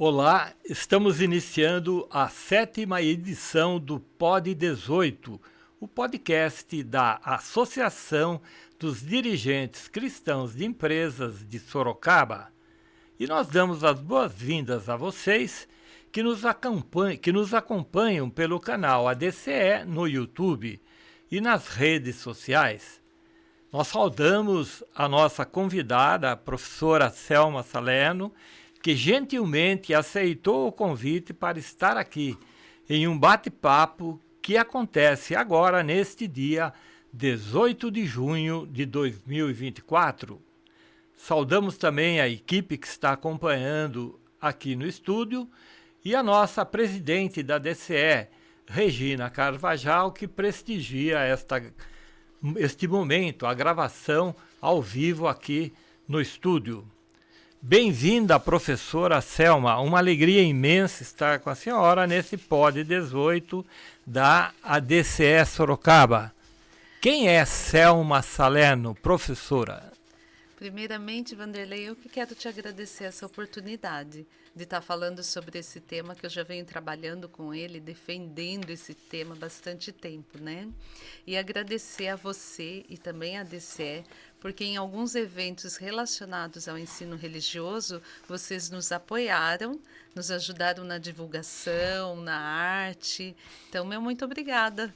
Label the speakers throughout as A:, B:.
A: Olá, estamos iniciando a 7ª edição do Pod 18, o podcast da Associação dos Dirigentes Cristãos de Empresas de Sorocaba. E nós damos as boas-vindas a vocês que nos acompanham pelo canal ADCE no YouTube e nas redes sociais. Nós saudamos a nossa convidada, a professora Selma Salerno, que gentilmente aceitou o convite para estar aqui em um bate-papo que acontece agora neste dia 18 de junho de 2024. Saudamos também a equipe que está acompanhando aqui no estúdio e a nossa presidente da DCE, Regina Carvajal, que prestigia este momento, a gravação ao vivo aqui no estúdio. Bem-vinda, professora Selma. Uma alegria imensa estar com a senhora nesse Pod 18 da ADCE Sorocaba. Quem é Selma Salerno, professora?
B: Primeiramente, Vanderlei, eu que quero te agradecer essa oportunidade de estar falando sobre esse tema que eu já venho trabalhando com ele, defendendo esse tema há bastante tempo, né? E agradecer a você e também a DCE, porque em alguns eventos relacionados ao ensino religioso, vocês nos apoiaram, nos ajudaram na divulgação, na arte. Então, muito obrigada.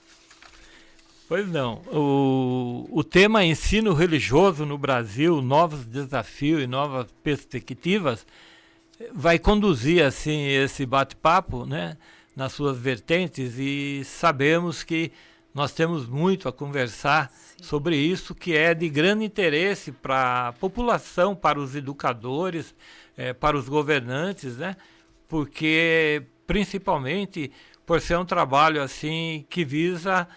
A: Pois não, o tema ensino religioso no Brasil, novos desafios e novas perspectivas, vai conduzir assim esse bate-papo, né, nas suas vertentes, e sabemos que nós temos muito a conversar sobre isso, que é de grande interesse para a população, para os educadores, para os governantes, né, porque principalmente por ser um trabalho assim que visa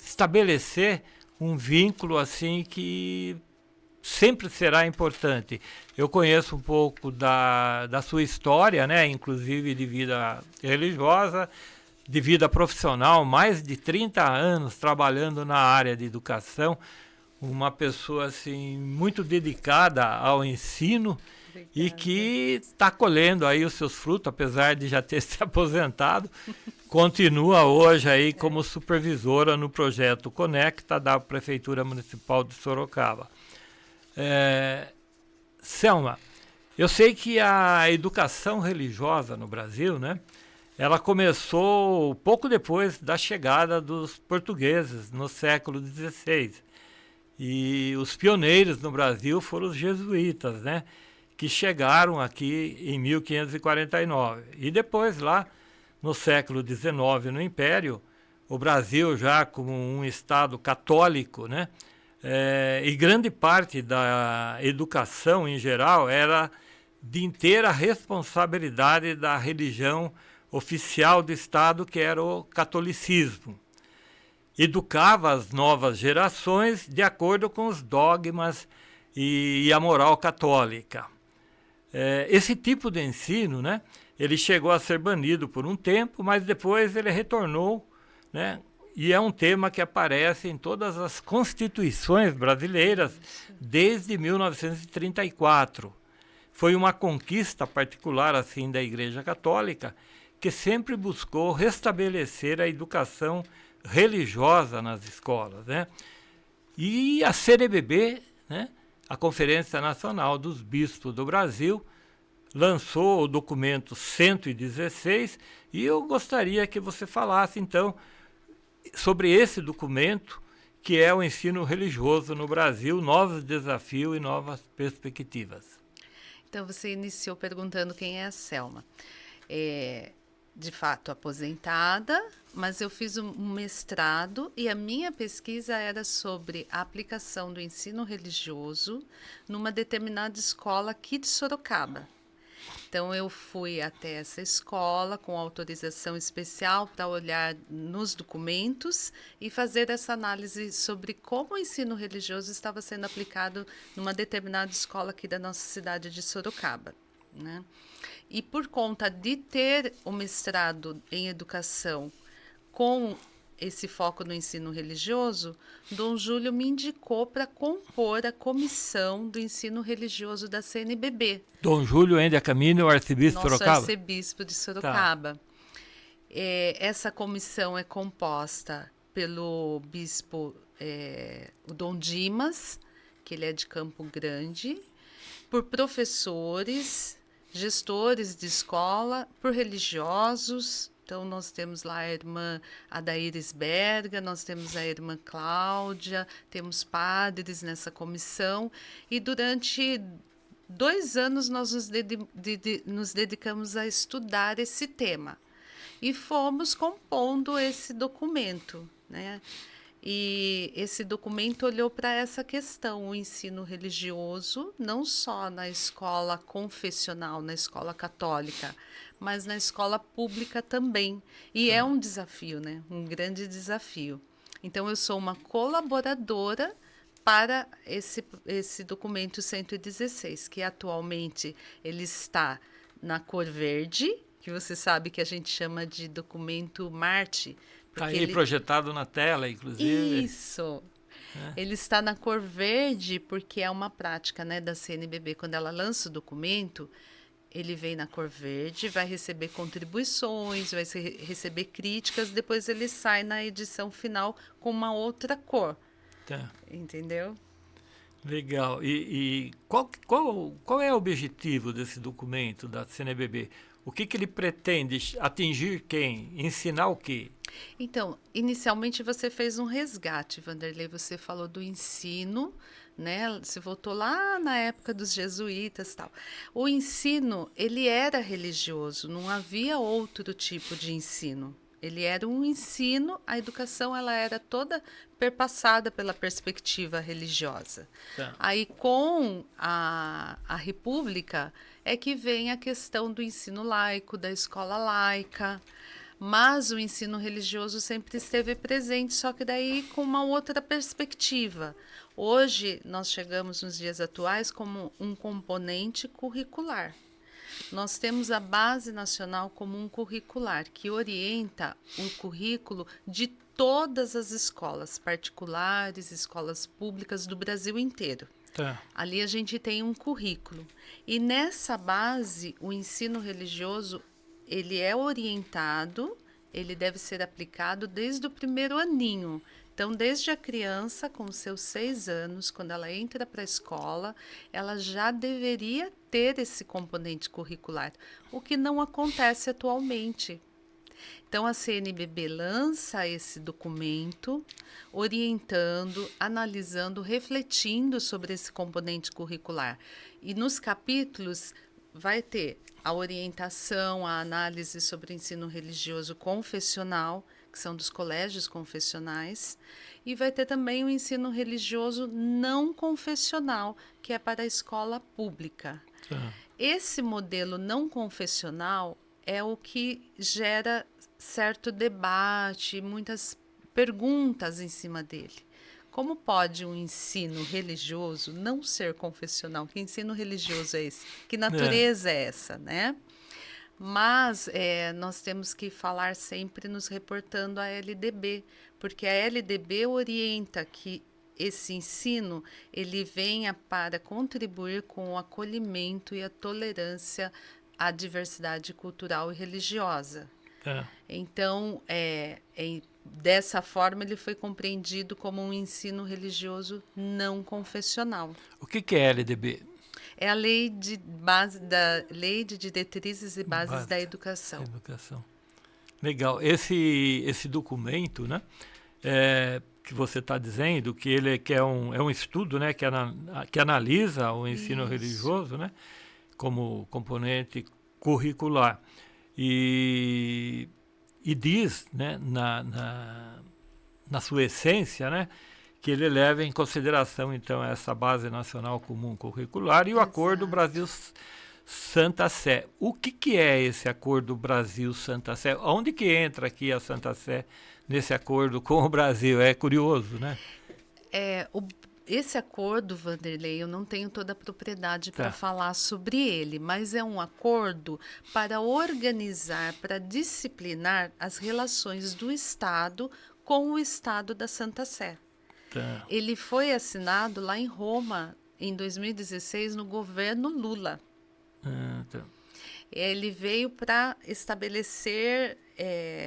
A: estabelecer um vínculo assim que sempre será importante. Eu conheço um pouco da sua história, né, inclusive de vida religiosa, de vida profissional, mais de 30 anos trabalhando na área de educação, uma pessoa assim muito dedicada ao ensino. Obrigada. E que está colhendo aí os seus frutos, apesar de já ter se aposentado, continua hoje aí como supervisora no projeto Conecta da Prefeitura Municipal de Sorocaba. Selma, eu sei que a educação religiosa no Brasil, né, ela começou pouco depois da chegada dos portugueses no século XVI. E os pioneiros no Brasil foram os jesuítas, né, que chegaram aqui em 1549. E depois, lá no século XIX, no Império, o Brasil já como um Estado católico, né, e grande parte da educação em geral era de inteira responsabilidade da religião oficial do Estado, que era o catolicismo. Educava as novas gerações de acordo com os dogmas e a moral católica. Esse tipo de ensino, né, ele chegou a ser banido por um tempo, mas depois ele retornou, né, e é um tema que aparece em todas as constituições brasileiras desde 1934. Foi uma conquista particular assim da Igreja Católica, que sempre buscou restabelecer a educação religiosa nas escolas, né? E a CNBB, né, a Conferência Nacional dos Bispos do Brasil, lançou o documento 116, e eu gostaria que você falasse, então, sobre esse documento, que é o ensino religioso no Brasil, novos desafios e novas perspectivas.
B: Então, você iniciou perguntando quem é a Selma. De fato, aposentada, mas eu fiz um mestrado e a minha pesquisa era sobre a aplicação do ensino religioso numa determinada escola aqui de Sorocaba. Então, eu fui até essa escola com autorização especial para olhar nos documentos e fazer essa análise sobre como o ensino religioso estava sendo aplicado numa determinada escola aqui da nossa cidade de Sorocaba, né? E por conta de ter o mestrado em educação com esse foco no ensino religioso, Dom Júlio me indicou para compor a comissão do ensino religioso da CNBB.
A: Dom Júlio Ende Camino, o arcebispo de
B: Nosso
A: Sorocaba?
B: arcebispo de
A: Tá.
B: Sorocaba. Essa comissão é composta pelo bispo o Dom Dimas, que ele é de Campo Grande, por professores, gestores de escola, por religiosos. Então, nós temos lá a irmã Adaíris Berga, nós temos a irmã Cláudia, temos padres nessa comissão. E durante 2 anos nós nos dedicamos a estudar esse tema. E fomos compondo esse documento, né? E esse documento olhou para essa questão, o ensino religioso, não só na escola confessional, na escola católica, mas na escola pública também. E é um desafio, né? Um grande desafio. Então, eu sou uma colaboradora para esse documento 116, que atualmente ele está na cor verde, que você sabe que a gente chama de documento Marte.
A: Está aí projetado na tela, inclusive.
B: Isso. Ele está na cor verde porque é uma prática, né, da CNBB. Quando ela lança o documento, ele vem na cor verde, vai receber contribuições, vai receber críticas, depois ele sai na edição final com uma outra cor.
A: Tá.
B: Entendeu?
A: Legal. E qual é o objetivo desse documento da CNBB? O que ele pretende atingir quem? Ensinar o quê?
B: Então, inicialmente você fez um resgate, Vanderlei. Você falou do ensino, né? Você voltou lá na época dos jesuítas e tal. O ensino, ele era religioso, não havia outro tipo de ensino. Ele era um ensino, a educação ela era toda perpassada pela perspectiva religiosa.
A: Tá.
B: Aí, com a República, é que vem a questão do ensino laico, da escola laica, mas o ensino religioso sempre esteve presente, só que daí com uma outra perspectiva. Hoje, nós chegamos nos dias atuais como um componente curricular. Nós temos a Base Nacional Comum Curricular, que orienta o currículo de todas as escolas particulares, escolas públicas do Brasil inteiro.
A: Tá.
B: Ali a gente tem um currículo. E nessa base, o ensino religioso, ele é orientado, ele deve ser aplicado desde o primeiro aninho. Então, desde a criança, com seus 6 anos, quando ela entra para a escola, ela já deveria ter esse componente curricular, o que não acontece atualmente. Então, a CNBB lança esse documento, orientando, analisando, refletindo sobre esse componente curricular. E nos capítulos vai ter a orientação, a análise sobre o ensino religioso confessional, que são dos colégios confessionais, e vai ter também o ensino religioso não confessional, que é para a escola pública.
A: Tá.
B: Esse modelo não confessional é o que gera certo debate, muitas perguntas em cima dele. Como pode um ensino religioso não ser confessional? Que ensino religioso é esse? Que natureza é essa, né? Mas nós temos que falar sempre nos reportando à LDB, porque a LDB orienta que esse ensino ele venha para contribuir com o acolhimento e a tolerância à diversidade cultural e religiosa.
A: Tá.
B: Então, dessa forma, ele foi compreendido como um ensino religioso não confessional.
A: O que é LDB?
B: É a lei de diretrizes e bases da educação.
A: Educação. Legal. Esse documento, né, que você está dizendo, que ele é um estudo, né, que analisa o ensino
B: Isso.
A: religioso, né, como componente curricular. E diz, né, na sua essência, né, que ele leva em consideração, então, essa Base Nacional Comum Curricular e o Acordo Brasil-Santa Sé. O que é esse Acordo Brasil-Santa Sé? Onde que entra aqui a Santa Sé nesse acordo com o Brasil? É curioso, né?
B: Esse acordo, Vanderlei, eu não tenho toda a propriedade para falar sobre ele, mas é um acordo para organizar, para disciplinar as relações do Estado com o Estado da Santa Sé.
A: Tá.
B: Ele foi assinado lá em Roma, em 2016, no governo Lula.
A: Tá.
B: Ele veio para estabelecer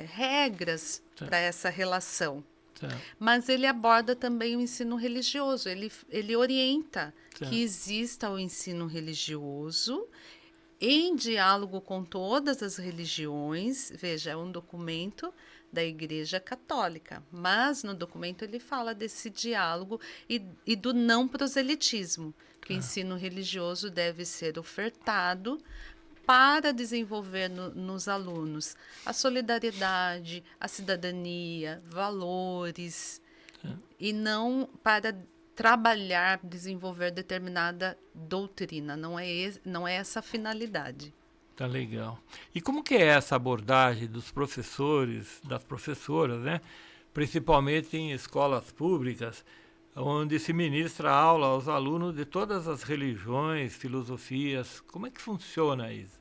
B: regras
A: Tá.
B: para essa relação.
A: Tá.
B: Mas ele aborda também o ensino religioso. Ele orienta
A: Tá.
B: que exista o ensino religioso em diálogo com todas as religiões. Veja, é um documento da Igreja Católica, mas no documento ele fala desse diálogo e do não proselitismo, que o ensino religioso deve ser ofertado para desenvolver nos alunos a solidariedade, a cidadania, valores, e não para trabalhar, desenvolver determinada doutrina. Não é essa a finalidade.
A: Tá legal. E como que é essa abordagem dos professores, das professoras, né? Principalmente em escolas públicas, onde se ministra aula aos alunos de todas as religiões, filosofias? Como é que funciona isso?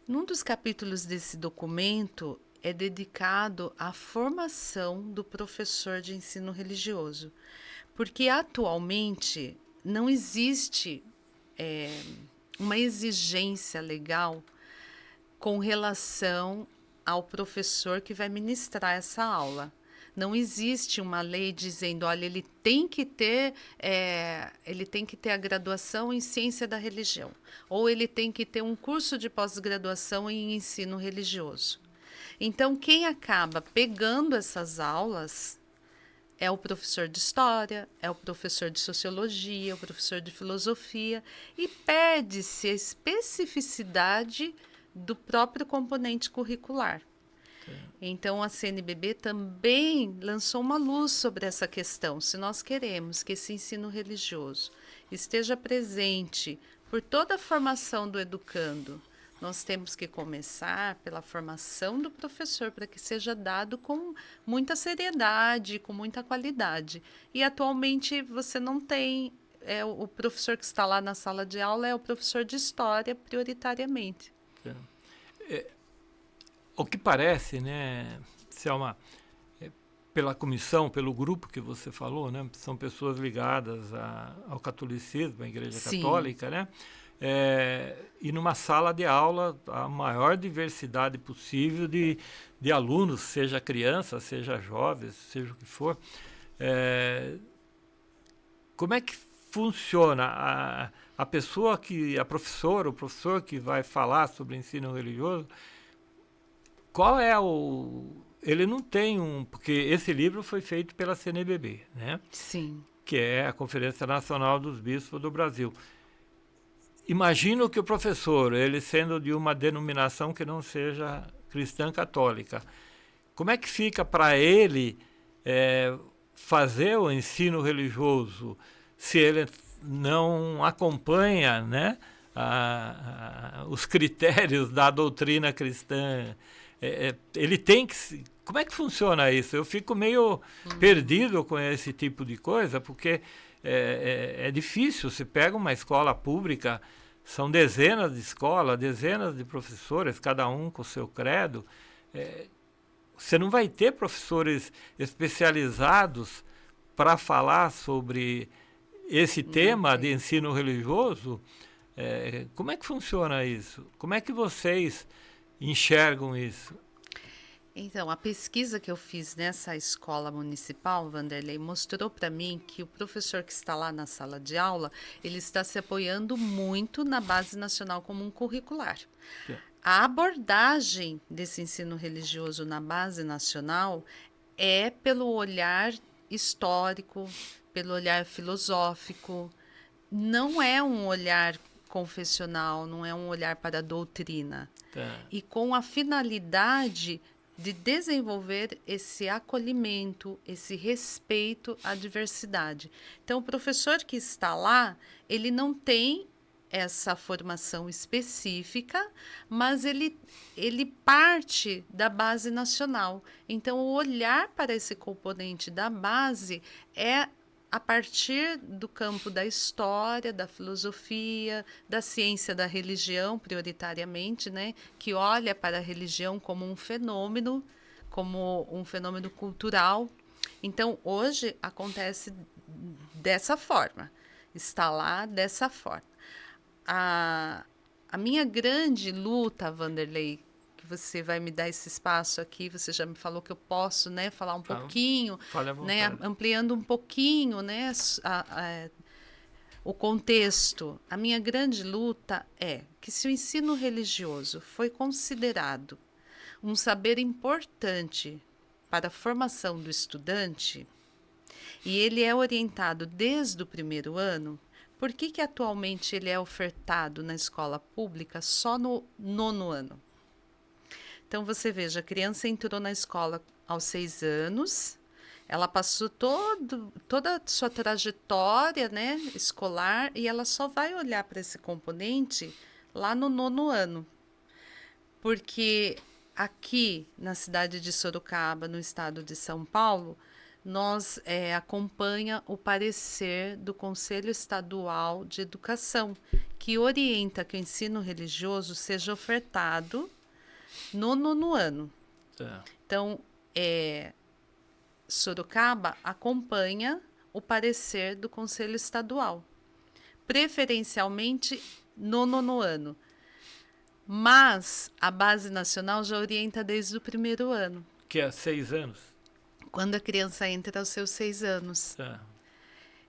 B: Num dos capítulos desse documento é dedicado à formação do professor de ensino religioso, porque atualmente não existe uma exigência legal com relação ao professor que vai ministrar essa aula. Não existe uma lei dizendo, olha, ele tem que ter a graduação em ciência da religião, ou ele tem que ter um curso de pós-graduação em ensino religioso. Então, quem acaba pegando essas aulas é o professor de história, é o professor de sociologia, é o professor de filosofia, e perde-se a especificidade do próprio componente curricular. Então, a CNBB também lançou uma luz sobre essa questão. Se nós queremos que esse ensino religioso esteja presente por toda a formação do educando, nós temos que começar pela formação do professor, para que seja dado com muita seriedade, com muita qualidade. E, atualmente, você não tem... o professor que está lá na sala de aula é o professor de história, prioritariamente.
A: O que parece, né, Selma, pela comissão, pelo grupo que você falou, né, são pessoas ligadas ao catolicismo, à Igreja
B: Sim.
A: Católica, né, e numa sala de aula a maior diversidade possível de alunos, seja criança, seja jovens, seja o que for. Como é que funciona a pessoa a professora, o professor que vai falar sobre ensino religioso? Qual é ele não tem porque esse livro foi feito pela CNBB, né?
B: Sim.
A: Que é a Conferência Nacional dos Bispos do Brasil. Imagino que o professor, ele sendo de uma denominação que não seja cristã católica, como é que fica para ele fazer o ensino religioso se ele não acompanha, né, os critérios da doutrina cristã? Ele tem que... Como é que funciona isso? Eu fico meio perdido com esse tipo de coisa, porque é difícil. Se pega uma escola pública, são dezenas de escolas, dezenas de professores, cada um com o seu credo. Você não vai ter professores especializados para falar sobre esse tema de ensino religioso. Como é que funciona isso? Como é que vocês enxergam isso?
B: Então, a pesquisa que eu fiz nessa escola municipal, Vanderlei, mostrou para mim que o professor que está lá na sala de aula, ele está se apoiando muito na Base Nacional Comum Curricular. A abordagem desse ensino religioso na Base Nacional é pelo olhar histórico, pelo olhar filosófico, não é um olhar confessional, não é um olhar para a doutrina. E com a finalidade de desenvolver esse acolhimento, esse respeito à diversidade. Então, o professor que está lá, ele não tem essa formação específica, mas ele parte da base nacional. Então, o olhar para esse componente da base é a partir do campo da história, da filosofia, da ciência da religião, prioritariamente, né, que olha para a religião como um fenômeno como um fenômeno cultural. Então, hoje acontece dessa forma, está lá dessa forma. A minha grande luta, Vanderlei, que você vai me dar esse espaço aqui, você já me falou que eu posso, né, falar um pouquinho,
A: Fale à
B: né,
A: vontade.
B: ampliando um pouquinho, né, o contexto. A minha grande luta é que se o ensino religioso foi considerado um saber importante para a formação do estudante, e ele é orientado desde o primeiro ano, por que atualmente ele é ofertado na escola pública só no 9º ano? Então, você veja, a criança entrou na escola aos 6 anos, ela passou toda a sua trajetória, né, escolar, e ela só vai olhar para esse componente lá no 9º ano. Porque aqui na cidade de Sorocaba, no estado de São Paulo, nós acompanha o parecer do Conselho Estadual de Educação, que orienta que o ensino religioso seja ofertado no 9º ano. Então, Sorocaba acompanha o parecer do Conselho Estadual, preferencialmente no 9º ano. Mas a Base Nacional já orienta desde o primeiro ano.
A: Que é 6 anos?
B: Quando a criança entra aos seus 6 anos.
A: Tá.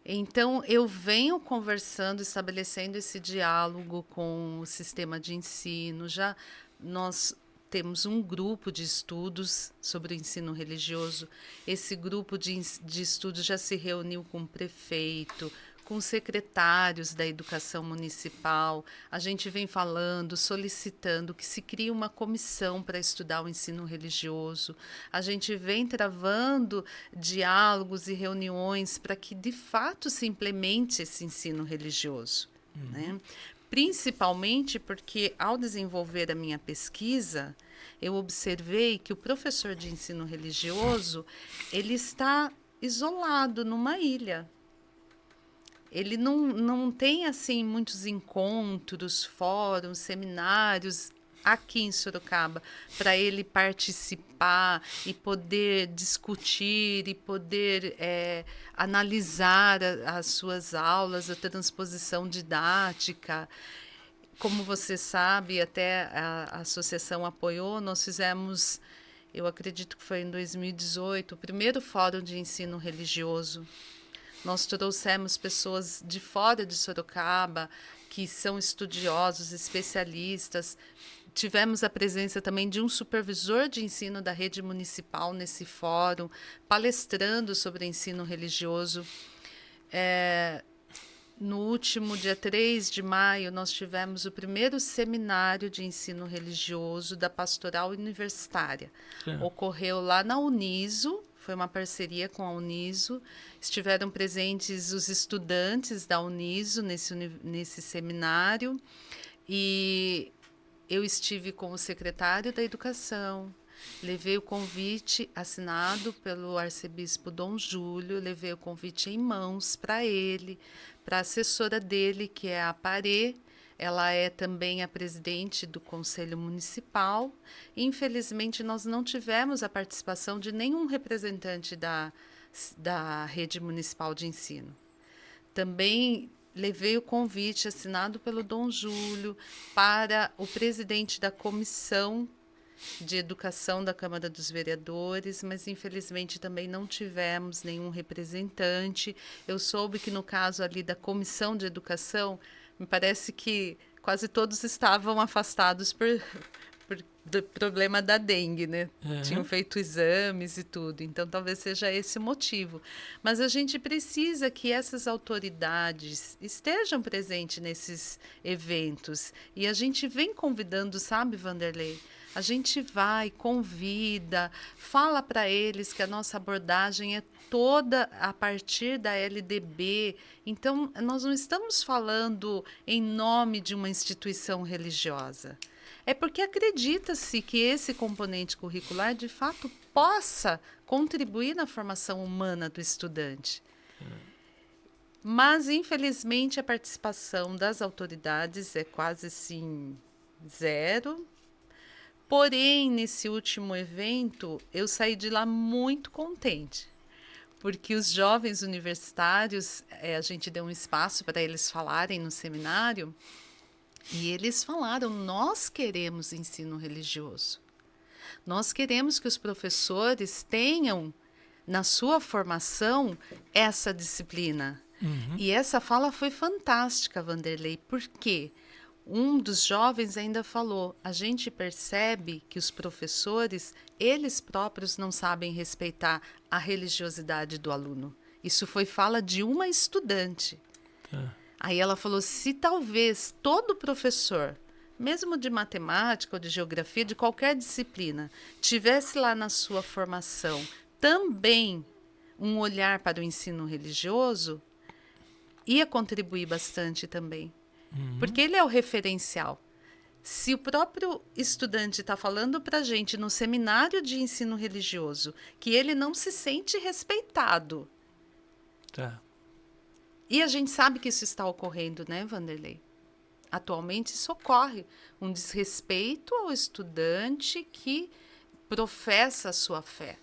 B: Então, eu venho conversando, estabelecendo esse diálogo com o sistema de ensino. Já nós temos um grupo de estudos sobre o ensino religioso. Esse grupo de estudos já se reuniu com o prefeito, com secretários da educação municipal. A gente vem falando, solicitando que se crie uma comissão para estudar o ensino religioso. A gente vem travando diálogos e reuniões para que, de fato, se implemente esse ensino religioso. Né? Principalmente porque, ao desenvolver a minha pesquisa, eu observei que o professor de ensino religioso ele está isolado numa ilha. Ele não tem assim muitos encontros, fóruns, seminários aqui em Sorocaba para ele participar e poder discutir e poder analisar as suas aulas, a transposição didática. Como você sabe, até a associação apoiou, nós fizemos, eu acredito que foi em 2018, o primeiro fórum de ensino religioso. Nós trouxemos pessoas de fora de Sorocaba, que são estudiosos, especialistas. Tivemos a presença também de um supervisor de ensino da rede municipal nesse fórum, palestrando sobre ensino religioso. No último dia 3 de maio, nós tivemos o primeiro seminário de ensino religioso da Pastoral Universitária. Ocorreu lá na Uniso, foi uma parceria com a Uniso. Estiveram presentes os estudantes da Uniso nesse seminário. E eu estive com o secretário da Educação, levei o convite assinado pelo arcebispo Dom Júlio, levei o convite em mãos para ele, para a assessora dele, que é a Parê. Ela é também a presidente do Conselho Municipal. Infelizmente, nós não tivemos a participação de nenhum representante da rede municipal de ensino. Também levei o convite assinado pelo Dom Júlio para o presidente da Comissão de Educação da Câmara dos Vereadores, mas infelizmente também não tivemos nenhum representante. Eu soube que no caso ali da Comissão de Educação, me parece que quase todos estavam afastados do problema da dengue, né? Tinham feito exames e tudo, então talvez seja esse o motivo. Mas a gente precisa que essas autoridades estejam presentes nesses eventos. E a gente vem convidando, sabe, Vanderlei? A gente vai, convida, fala para eles que a nossa abordagem é toda a partir da LDB. Então, nós não estamos falando em nome de uma instituição religiosa. É porque acredita-se que esse componente curricular, de fato, possa contribuir na formação humana do estudante. Mas, infelizmente, a participação das autoridades é quase assim zero, Porém, nesse último evento, eu saí de lá muito contente, porque os jovens universitários, a gente deu um espaço para eles falarem no seminário, e eles falaram: nós queremos ensino religioso. Nós queremos que os professores tenham na sua formação essa disciplina. E essa fala foi fantástica, Vanderlei, porque um dos jovens ainda falou: a gente percebe que os professores, eles próprios não sabem respeitar a religiosidade do aluno. Isso foi fala de uma estudante. Aí ela falou: se talvez todo professor, mesmo de matemática ou de geografia, de qualquer disciplina, tivesse lá na sua formação também um olhar para o ensino religioso, ia contribuir bastante também. Porque ele é o referencial. Se o próprio estudante está falando para a gente no seminário de ensino religioso que ele não se sente respeitado, e a gente sabe que isso está ocorrendo, né, Vanderlei? Atualmente isso ocorre, um desrespeito ao estudante que professa a sua fé.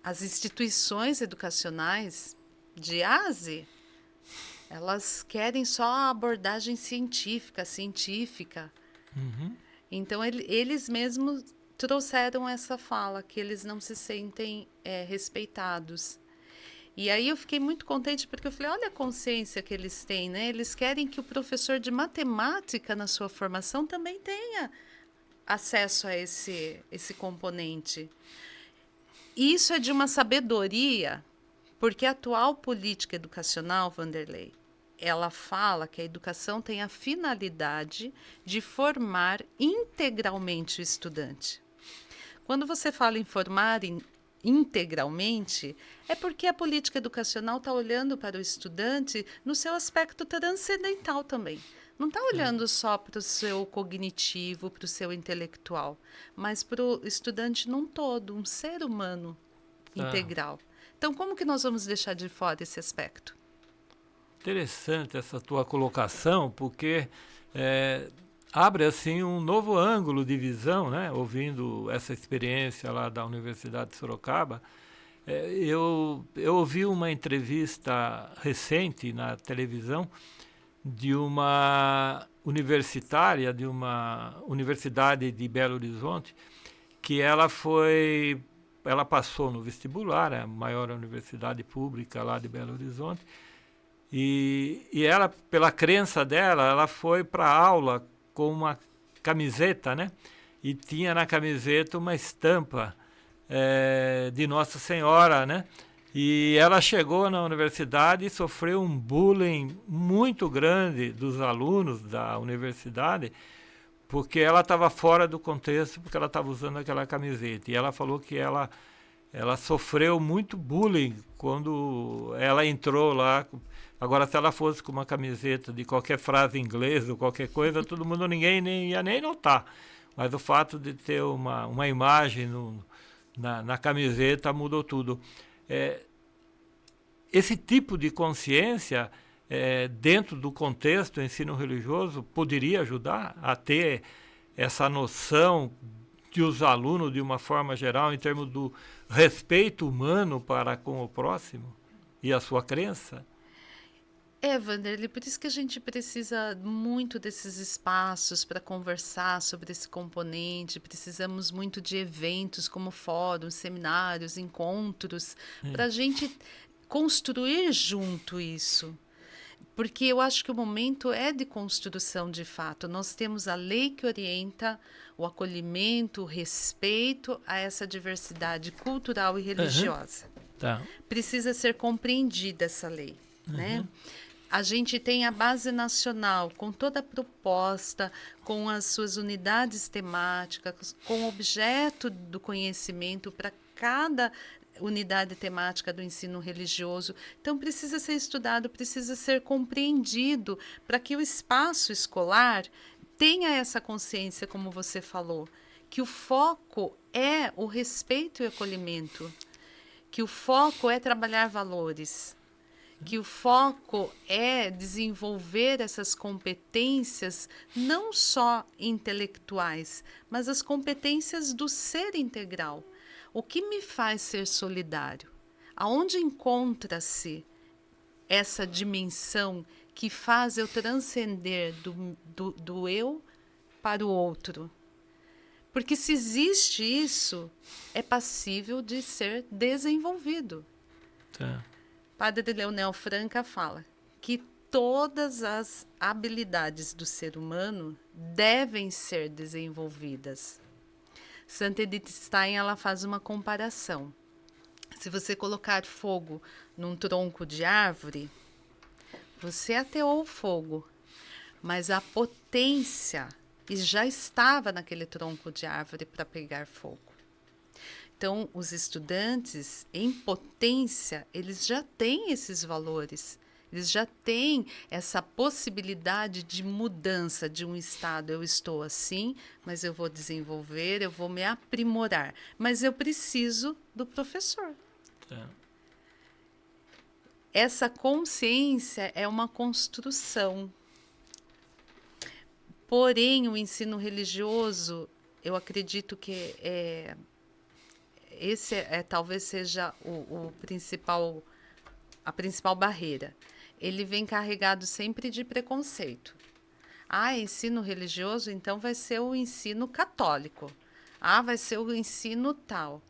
B: As instituições educacionais de A a Z, elas querem só a abordagem científica. Então, eles mesmos trouxeram essa fala, que eles não se sentem respeitados. E aí eu fiquei muito contente, porque eu falei: olha a consciência que eles têm, né? Eles querem que o professor de matemática, na sua formação, também tenha acesso a esse componente. E isso é de uma sabedoria, porque a atual política educacional, Vanderlei, ela fala que a educação tem a finalidade de formar integralmente o estudante. Quando você fala em formar integralmente, é porque a política educacional está olhando para o estudante no seu aspecto transcendental também. Não está olhando só para o seu cognitivo, para o seu intelectual, mas para o estudante num todo, um ser humano integral. Então, como que nós vamos deixar de fora esse aspecto?
A: Interessante essa tua colocação, porque abre assim um novo ângulo de visão, né? Ouvindo essa experiência lá da Universidade de Sorocaba, eu ouvi uma entrevista recente na televisão de uma universitária de uma universidade de Belo Horizonte, que ela passou no vestibular, a maior universidade pública lá de Belo Horizonte, e ela, pela crença dela, ela foi para a aula com uma camiseta, né? E tinha na camiseta uma estampa de Nossa Senhora, né? E ela chegou na universidade e sofreu um bullying muito grande dos alunos da universidade, porque ela estava fora do contexto, porque ela estava usando aquela camiseta. E ela falou que ela sofreu muito bullying quando ela entrou lá. Agora, se ela fosse com uma camiseta de qualquer frase inglesa ou qualquer coisa, ninguém ia nem notar. Mas o fato de ter uma imagem na camiseta mudou tudo. Esse tipo de consciência, dentro do contexto do ensino religioso, poderia ajudar a ter essa noção de os alunos, de uma forma geral, em termos do respeito humano para com o próximo e a sua crença?
B: Vanderlei, por isso que a gente precisa muito desses espaços para conversar sobre esse componente. Precisamos muito de eventos como fóruns, seminários, encontros, para a gente construir junto isso. Porque eu acho que o momento é de construção de fato. Nós temos a lei que orienta o acolhimento, o respeito a essa diversidade cultural e religiosa. Precisa ser compreendida essa lei, né? A gente tem a base nacional com toda a proposta, com as suas unidades temáticas, com o objeto do conhecimento para cada unidade temática do ensino religioso. Então, precisa ser estudado, precisa ser compreendido para que o espaço escolar tenha essa consciência, como você falou, que o foco é o respeito e acolhimento, que o foco é trabalhar valores, que o foco é desenvolver essas competências não só intelectuais, mas as competências do ser integral. O que me faz ser solidário? Aonde encontra-se essa dimensão que faz eu transcender do eu para o outro? Porque se existe isso, é passível de ser desenvolvido.
A: Tá.
B: Padre Leonel Franca fala que todas as habilidades do ser humano devem ser desenvolvidas. Santa Edith Stein, ela faz uma comparação. Se você colocar fogo num tronco de árvore, você ateou o fogo, mas a potência já estava naquele tronco de árvore para pegar fogo. Então, os estudantes, em potência, eles já têm esses valores, eles já têm essa possibilidade de mudança de um estado. Eu estou assim, mas eu vou desenvolver, eu vou me aprimorar. Mas eu preciso do professor.
A: Tá.
B: Essa consciência é uma construção. Porém, o ensino religioso, eu acredito que esse talvez seja a principal barreira. Ele vem carregado sempre de preconceito. Ensino religioso, então vai ser o ensino católico. Vai ser o ensino tal.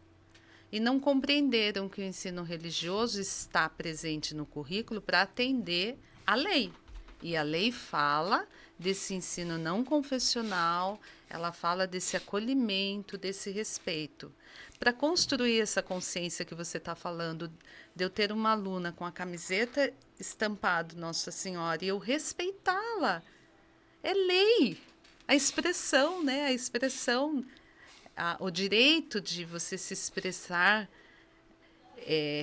B: E não compreenderam que o ensino religioso está presente no currículo para atender à lei. E a lei fala desse ensino não confessional, ela fala desse acolhimento, desse respeito. Para construir essa consciência que você está falando, de eu ter uma aluna com a camiseta estampado Nossa Senhora e eu respeitá-la, é lei. A expressão, né? A expressão, o direito de você se expressar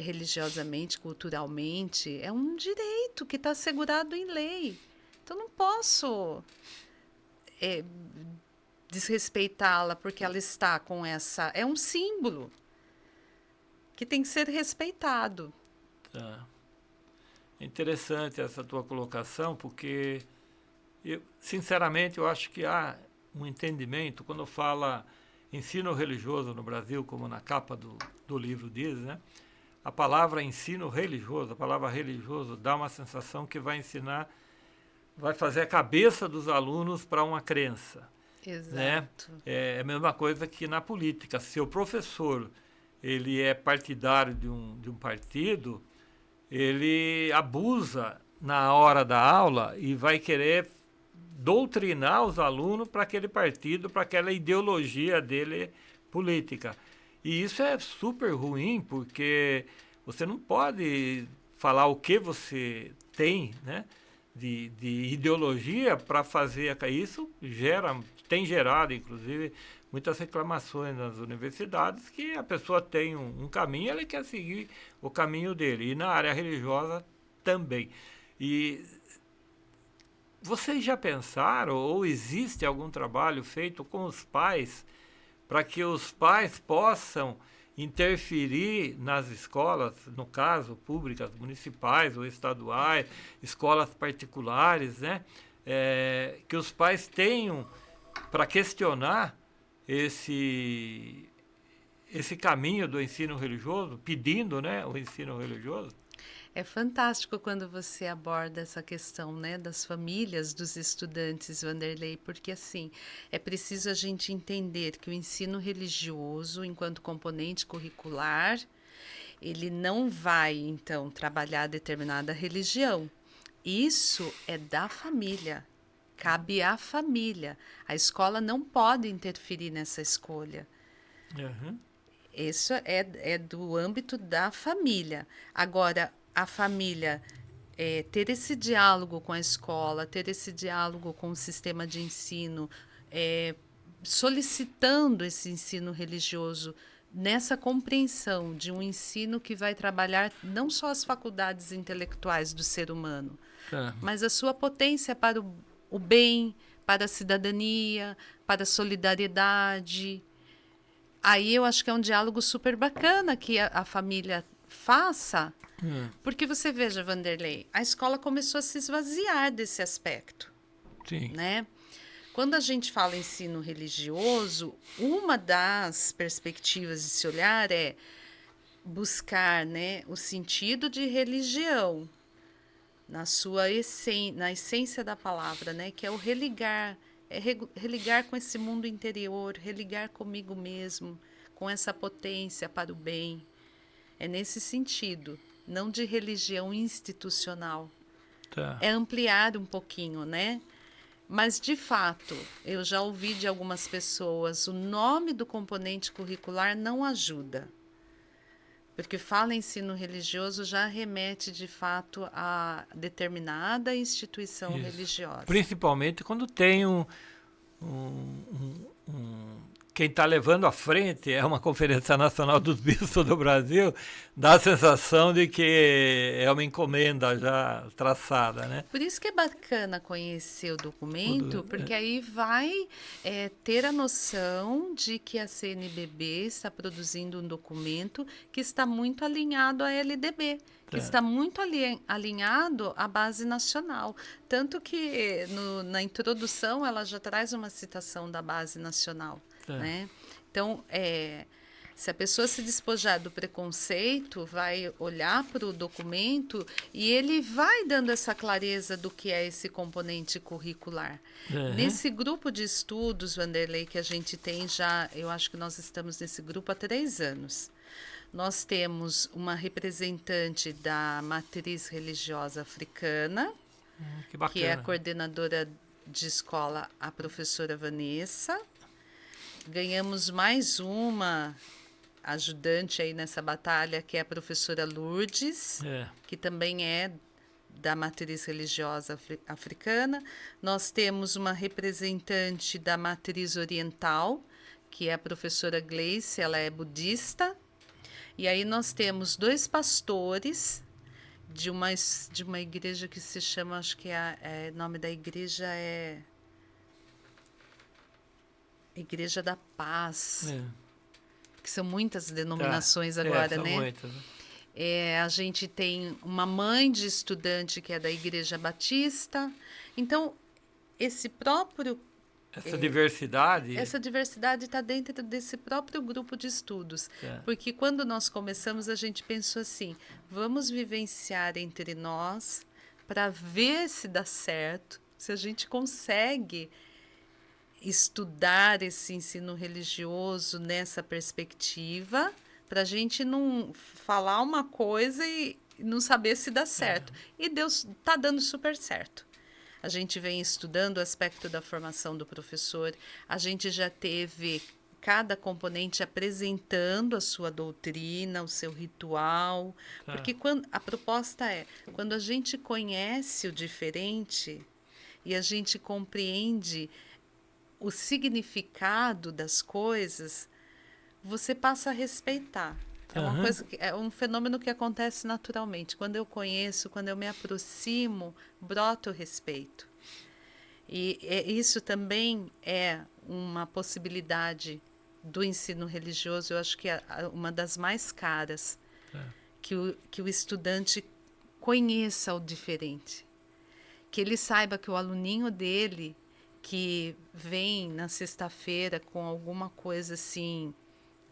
B: religiosamente, culturalmente, é um direito que está assegurado em lei. Então, não posso desrespeitá-la porque ela está com essa... É um símbolo que tem que ser respeitado.
A: Tá. É interessante essa tua colocação, porque, sinceramente, eu acho que há um entendimento, quando fala ensino religioso no Brasil, como na capa do livro diz, né? A palavra ensino religioso, a palavra religioso, dá uma sensação que vai ensinar, vai fazer a cabeça dos alunos para uma crença.
B: Exato.
A: Né? É a mesma coisa que na política. Se o professor ele é partidário de um partido, ele abusa na hora da aula e vai querer doutrinar os alunos para aquele partido, para aquela ideologia dele política. E isso é super ruim, porque você não pode falar o que você tem, né, de ideologia para fazer isso. Tem gerado, inclusive, muitas reclamações nas universidades que a pessoa tem um caminho, ela quer seguir o caminho dele. E na área religiosa também. E vocês já pensaram, ou existe algum trabalho feito com os pais para que os pais possam interferir nas escolas, no caso, públicas, municipais ou estaduais, escolas particulares, né? Que os pais tenham para questionar esse caminho do ensino religioso, pedindo, né, o ensino religioso?
B: É fantástico quando você aborda essa questão, né, das famílias dos estudantes, Vanderlei, porque assim, é preciso a gente entender que o ensino religioso, enquanto componente curricular, ele não vai, então, trabalhar determinada religião. Isso é da família, cabe à família. A escola não pode interferir nessa escolha.
A: Uhum.
B: Isso é do âmbito da família. Agora, a família ter esse diálogo com a escola, ter esse diálogo com o sistema de ensino, solicitando esse ensino religioso nessa compreensão de um ensino que vai trabalhar não só as faculdades intelectuais do ser humano, mas a sua potência para o bem, para a cidadania, para a solidariedade. Aí eu acho que é um diálogo super bacana que a família faça, porque você veja, Vanderlei, a escola começou a se esvaziar desse aspecto,
A: Sim.
B: né? Quando a gente fala ensino religioso, uma das perspectivas de se olhar é buscar, né, o sentido de religião na sua na essência da palavra, né, que é o religar, religar com esse mundo interior, religar comigo mesmo, com essa potência para o bem. É nesse sentido, não de religião institucional.
A: Tá.
B: É ampliar um pouquinho, né? Mas, de fato, eu já ouvi de algumas pessoas, o nome do componente curricular não ajuda. Porque fala ensino religioso já remete, de fato, a determinada instituição
A: Isso.
B: religiosa.
A: Principalmente quando tem quem está levando à frente é uma Conferência Nacional dos Bispos do Brasil, dá a sensação de que é uma encomenda já traçada, né?
B: Por isso que é bacana conhecer o documento, porque aí vai ter a noção de que a CNBB está produzindo um documento que está muito alinhado à LDB, que está muito alinhado à base nacional. Tanto que na introdução ela já traz uma citação da base nacional. Né? Então, se a pessoa se despojar do preconceito, vai olhar para o documento e ele vai dando essa clareza do que é esse componente curricular. Nesse grupo de estudos, Vanderlei, que a gente tem já, eu acho que nós estamos nesse grupo há 3 anos. Nós temos uma representante da matriz religiosa africana, que é a coordenadora de escola, a professora Vanessa. Ganhamos mais uma ajudante aí nessa batalha, que é a professora Lourdes, que também é da matriz religiosa africana. Nós temos uma representante da matriz oriental, que é a professora Gleice, ela é budista. E aí nós temos 2 pastores de uma igreja que se chama, acho que o nome da igreja é Igreja da Paz, que são muitas denominações agora, né?
A: Muitas.
B: A gente tem uma mãe de estudante que é da Igreja Batista. Então, essa diversidade está dentro desse próprio grupo de estudos. Porque quando nós começamos, a gente pensou assim, vamos vivenciar entre nós para ver se dá certo, se a gente consegue estudar esse ensino religioso nessa perspectiva, para a gente não falar uma coisa e não saber se dá certo. E Deus está dando super certo. A gente vem estudando o aspecto da formação do professor, a gente já teve cada componente apresentando a sua doutrina, o seu ritual, porque a proposta quando a gente conhece o diferente e a gente compreende o significado das coisas, você passa a respeitar. É um fenômeno que acontece naturalmente. Quando eu conheço, quando eu me aproximo, brota o respeito. E isso também é uma possibilidade do ensino religioso, eu acho que é uma das mais caras, que o estudante conheça o diferente. Que ele saiba que o aluninho dele, que vem na sexta-feira com alguma coisa assim,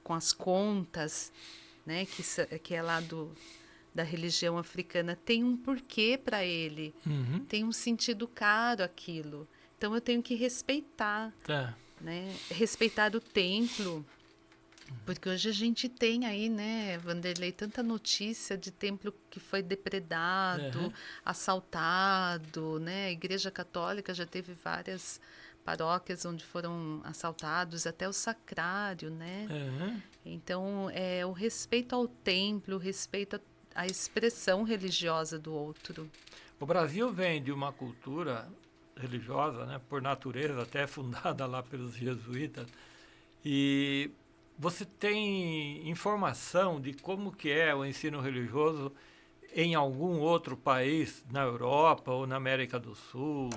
B: com as contas, né, que é lá da religião africana, tem um porquê para ele, tem um sentido caro aquilo. Então eu tenho que respeitar, né, respeitar o templo, porque hoje a gente tem aí, né, Vanderlei, tanta notícia de templo que foi depredado, assaltado, né? A Igreja Católica já teve várias paróquias onde foram assaltados, até o sacrário, né? Então, o respeito ao templo, o respeito à expressão religiosa do outro.
A: O Brasil vem de uma cultura religiosa, né, por natureza, até fundada lá pelos jesuítas, e você tem informação de como que é o ensino religioso em algum outro país, na Europa ou na América do Sul?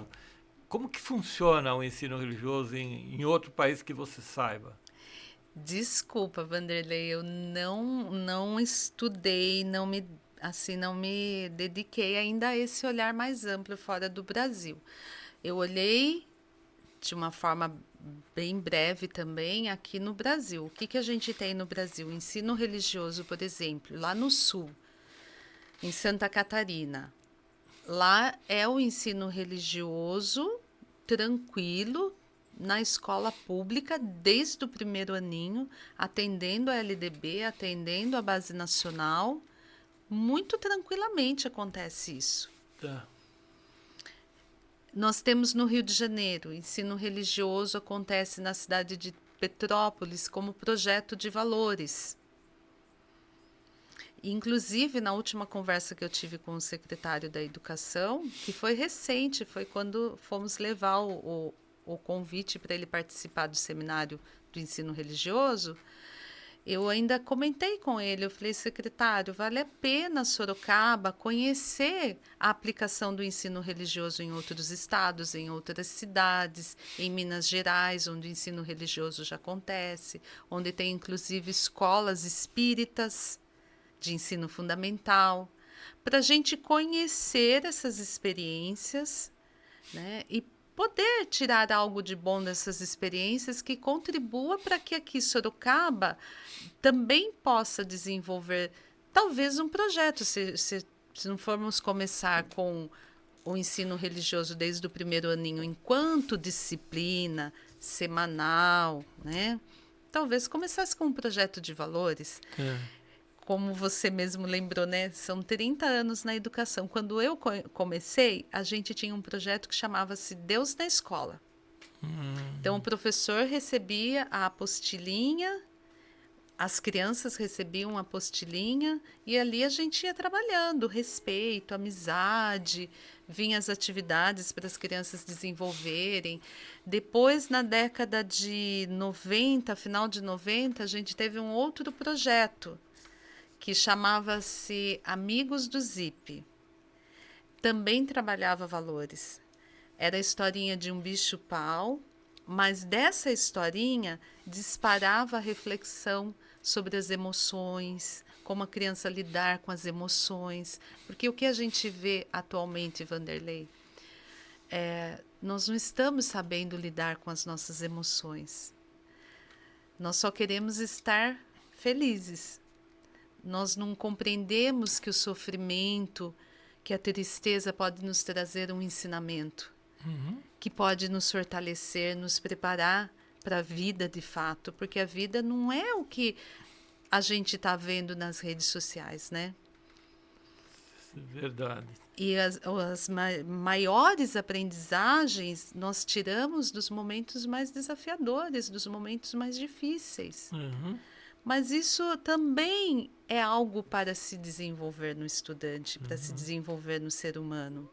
A: Como que funciona o ensino religioso em outro país que você saiba?
B: Desculpa, Vanderlei, eu não estudei, não me dediquei ainda a esse olhar mais amplo fora do Brasil. Eu olhei de uma forma bem breve também aqui no Brasil. O que que a gente tem no Brasil? Ensino religioso, por exemplo, lá no sul, em Santa Catarina. Lá é o ensino religioso tranquilo, na escola pública, desde o primeiro aninho, atendendo a LDB, atendendo a base nacional. Muito tranquilamente acontece isso.
A: Tá.
B: Nós temos no Rio de Janeiro, ensino religioso acontece na cidade de Petrópolis como projeto de valores. Inclusive, na última conversa que eu tive com o secretário da Educação, que foi recente, foi quando fomos levar o convite para ele participar do seminário do ensino religioso, eu ainda comentei com ele, eu falei, secretário, vale a pena Sorocaba conhecer a aplicação do ensino religioso em outros estados, em outras cidades, em Minas Gerais, onde o ensino religioso já acontece, onde tem inclusive escolas espíritas de ensino fundamental, para a gente conhecer essas experiências, né, e poder tirar algo de bom dessas experiências que contribua para que aqui Sorocaba também possa desenvolver talvez um projeto, se não formos começar com o ensino religioso desde o primeiro aninho enquanto disciplina semanal, né? Talvez começasse com um projeto de valores. Como você mesmo lembrou, né? São 30 anos na educação. Quando eu comecei, a gente tinha um projeto que chamava-se Deus na Escola. Então, o professor recebia a apostilinha, as crianças recebiam a apostilinha e ali a gente ia trabalhando respeito, amizade, vinha as atividades para as crianças desenvolverem. Depois, na década de 90, final de 90, a gente teve um outro projeto que chamava-se Amigos do Zip. Também trabalhava valores. Era a historinha de um bicho-pau, mas dessa historinha disparava a reflexão sobre as emoções, como a criança lidar com as emoções. Porque o que a gente vê atualmente, Vanderlei, nós não estamos sabendo lidar com as nossas emoções. Nós só queremos estar felizes. Nós não compreendemos que o sofrimento, que a tristeza pode nos trazer um ensinamento, que pode nos fortalecer, nos preparar para a vida de fato, porque a vida não é o que a gente está vendo nas redes sociais, né?
A: Verdade.
B: E as maiores aprendizagens nós tiramos dos momentos mais desafiadores, dos momentos mais difíceis. Mas isso também é algo para se desenvolver no estudante, para se desenvolver no ser humano.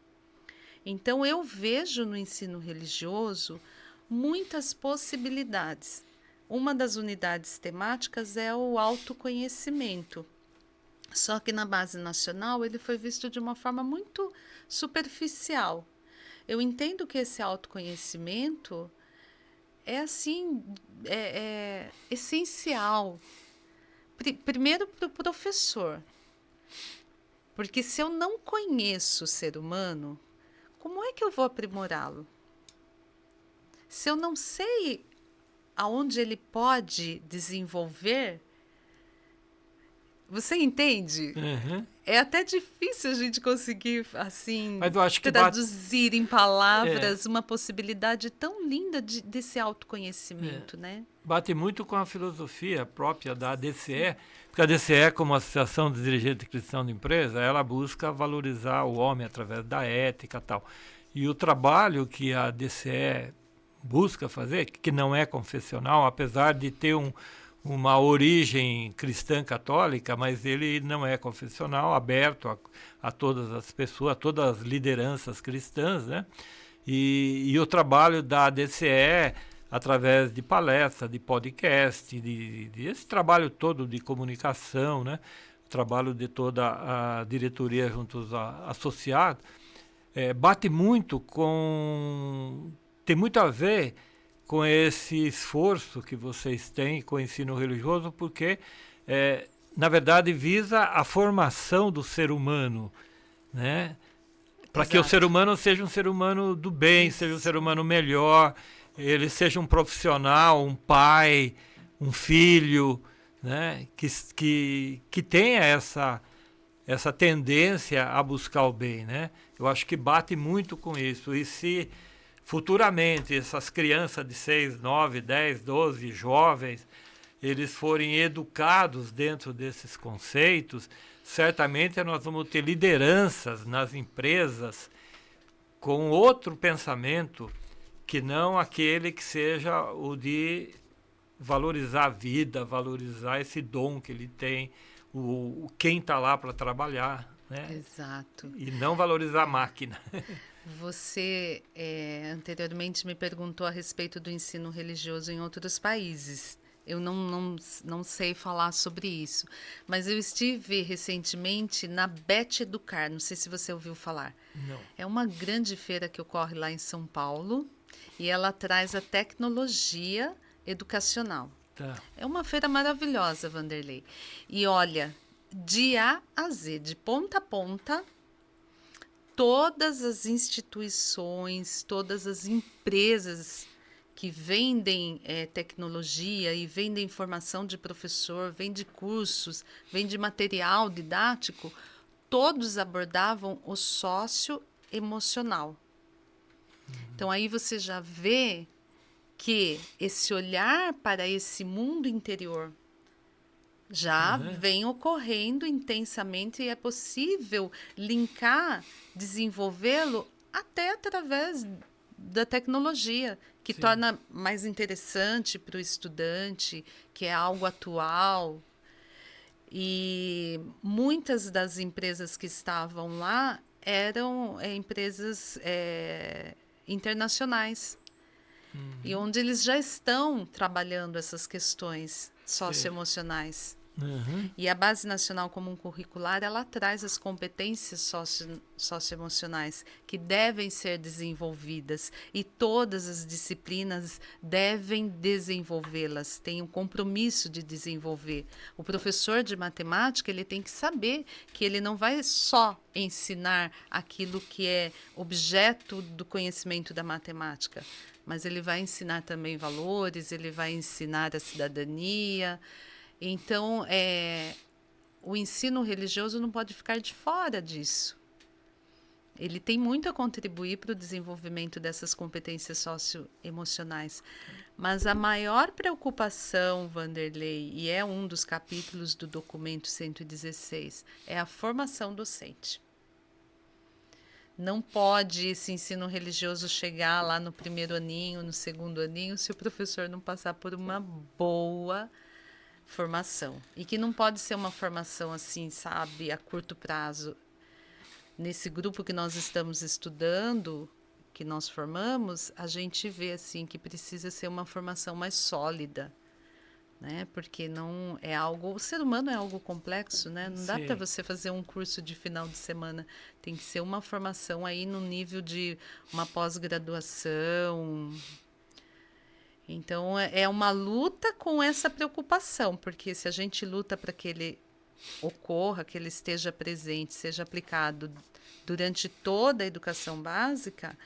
B: Então, eu vejo no ensino religioso muitas possibilidades. Uma das unidades temáticas é o autoconhecimento. Só que na base nacional ele foi visto de uma forma muito superficial. Eu entendo que esse autoconhecimento é assim, é essencial. Primeiro para o professor, porque se eu não conheço o ser humano, como é que eu vou aprimorá-lo? Se eu não sei aonde ele pode desenvolver, você entende? É até difícil a gente conseguir assim traduzir em palavras uma possibilidade tão linda desse autoconhecimento, né?
A: Bate muito com a filosofia própria da ADCE, porque a ADCE, como Associação de Dirigentes Cristãos de Empresa, ela busca valorizar o homem através da ética e tal. E o trabalho que a ADCE busca fazer, que não é confessional, apesar de ter uma origem cristã católica, mas ele não é confessional, aberto a todas as pessoas, a todas as lideranças cristãs, né? E o trabalho da ADCE, através de palestras, de podcast, de esse trabalho todo de comunicação, né? O trabalho de toda a diretoria junto aos associados, bate muito com... tem muito a ver com esse esforço que vocês têm com o ensino religioso, porque, na verdade, visa a formação do ser humano, né? Para que o ser humano seja um ser humano do bem, seja um ser humano melhor, ele seja um profissional, um pai, um filho, né? Que tenha essa tendência a buscar o bem, né? Eu acho que bate muito com isso. E se futuramente essas crianças de 6, 9, 10, 12 jovens, eles forem educados dentro desses conceitos, certamente nós vamos ter lideranças nas empresas com outro pensamento que não aquele que seja o de valorizar a vida, valorizar esse dom que ele tem, quem está lá para trabalhar, né?
B: Exato.
A: E não valorizar a máquina.
B: Você anteriormente me perguntou a respeito do ensino religioso em outros países. Eu não sei falar sobre isso, mas eu estive recentemente na Bet Educar, não sei se você ouviu falar.
A: Não.
B: É uma grande feira que ocorre lá em São Paulo e ela traz a tecnologia educacional.
A: Tá.
B: É uma feira maravilhosa, Vanderlei. E olha, de A a Z, de ponta a ponta, todas as instituições, todas as empresas que vendem tecnologia e vendem formação de professor, vende cursos, vende material didático, todos abordavam o socioemocional. Então, aí você já vê que esse olhar para esse mundo interior já vem ocorrendo intensamente e é possível linkar, desenvolvê-lo até através da tecnologia, que
A: Sim.
B: torna mais interessante para o estudante, que é algo atual. E muitas das empresas que estavam lá eram empresas internacionais, e onde eles já estão trabalhando essas questões socioemocionais.
A: Uhum.
B: E a Base Nacional Comum Curricular, ela traz as competências socioemocionais que devem ser desenvolvidas e todas as disciplinas devem desenvolvê-las, têm um compromisso de desenvolver. O professor de matemática, ele tem que saber que ele não vai só ensinar aquilo que é objeto do conhecimento da matemática, mas ele vai ensinar também valores, ele vai ensinar a cidadania. Então, o ensino religioso não pode ficar de fora disso. Ele tem muito a contribuir para o desenvolvimento dessas competências socioemocionais. Mas a maior preocupação, Vanderlei, e é um dos capítulos do documento 116, é a formação docente. Não pode esse ensino religioso chegar lá no primeiro aninho, no segundo aninho, se o professor não passar por uma boa formação. E que não pode ser uma formação assim, sabe, a curto prazo. Nesse grupo que nós estamos estudando, que nós formamos, a gente vê assim que precisa ser uma formação mais sólida, né? Porque não é algo, o ser humano é algo complexo, né? Não dá para você fazer um curso de final de semana, tem que ser uma formação aí no nível de uma pós-graduação. Então é uma luta com essa preocupação, porque se a gente luta para que ele ocorra, que ele esteja presente, seja aplicado durante toda a educação básica,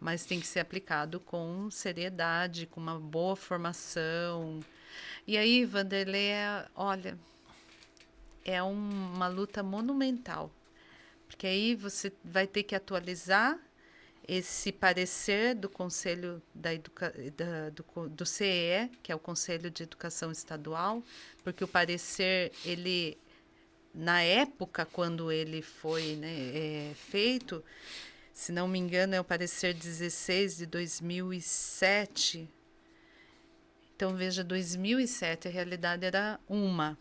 B: mas tem que ser aplicado com seriedade, com uma boa formação. E aí, Vanderlei, olha, é uma luta monumental, porque aí você vai ter que atualizar esse parecer do Conselho do CEE, que é o Conselho de Educação Estadual, porque o parecer, ele, na época, quando ele foi feito, se não me engano, é o parecer 16 de 2007. Então, veja, 2007, a realidade era uma.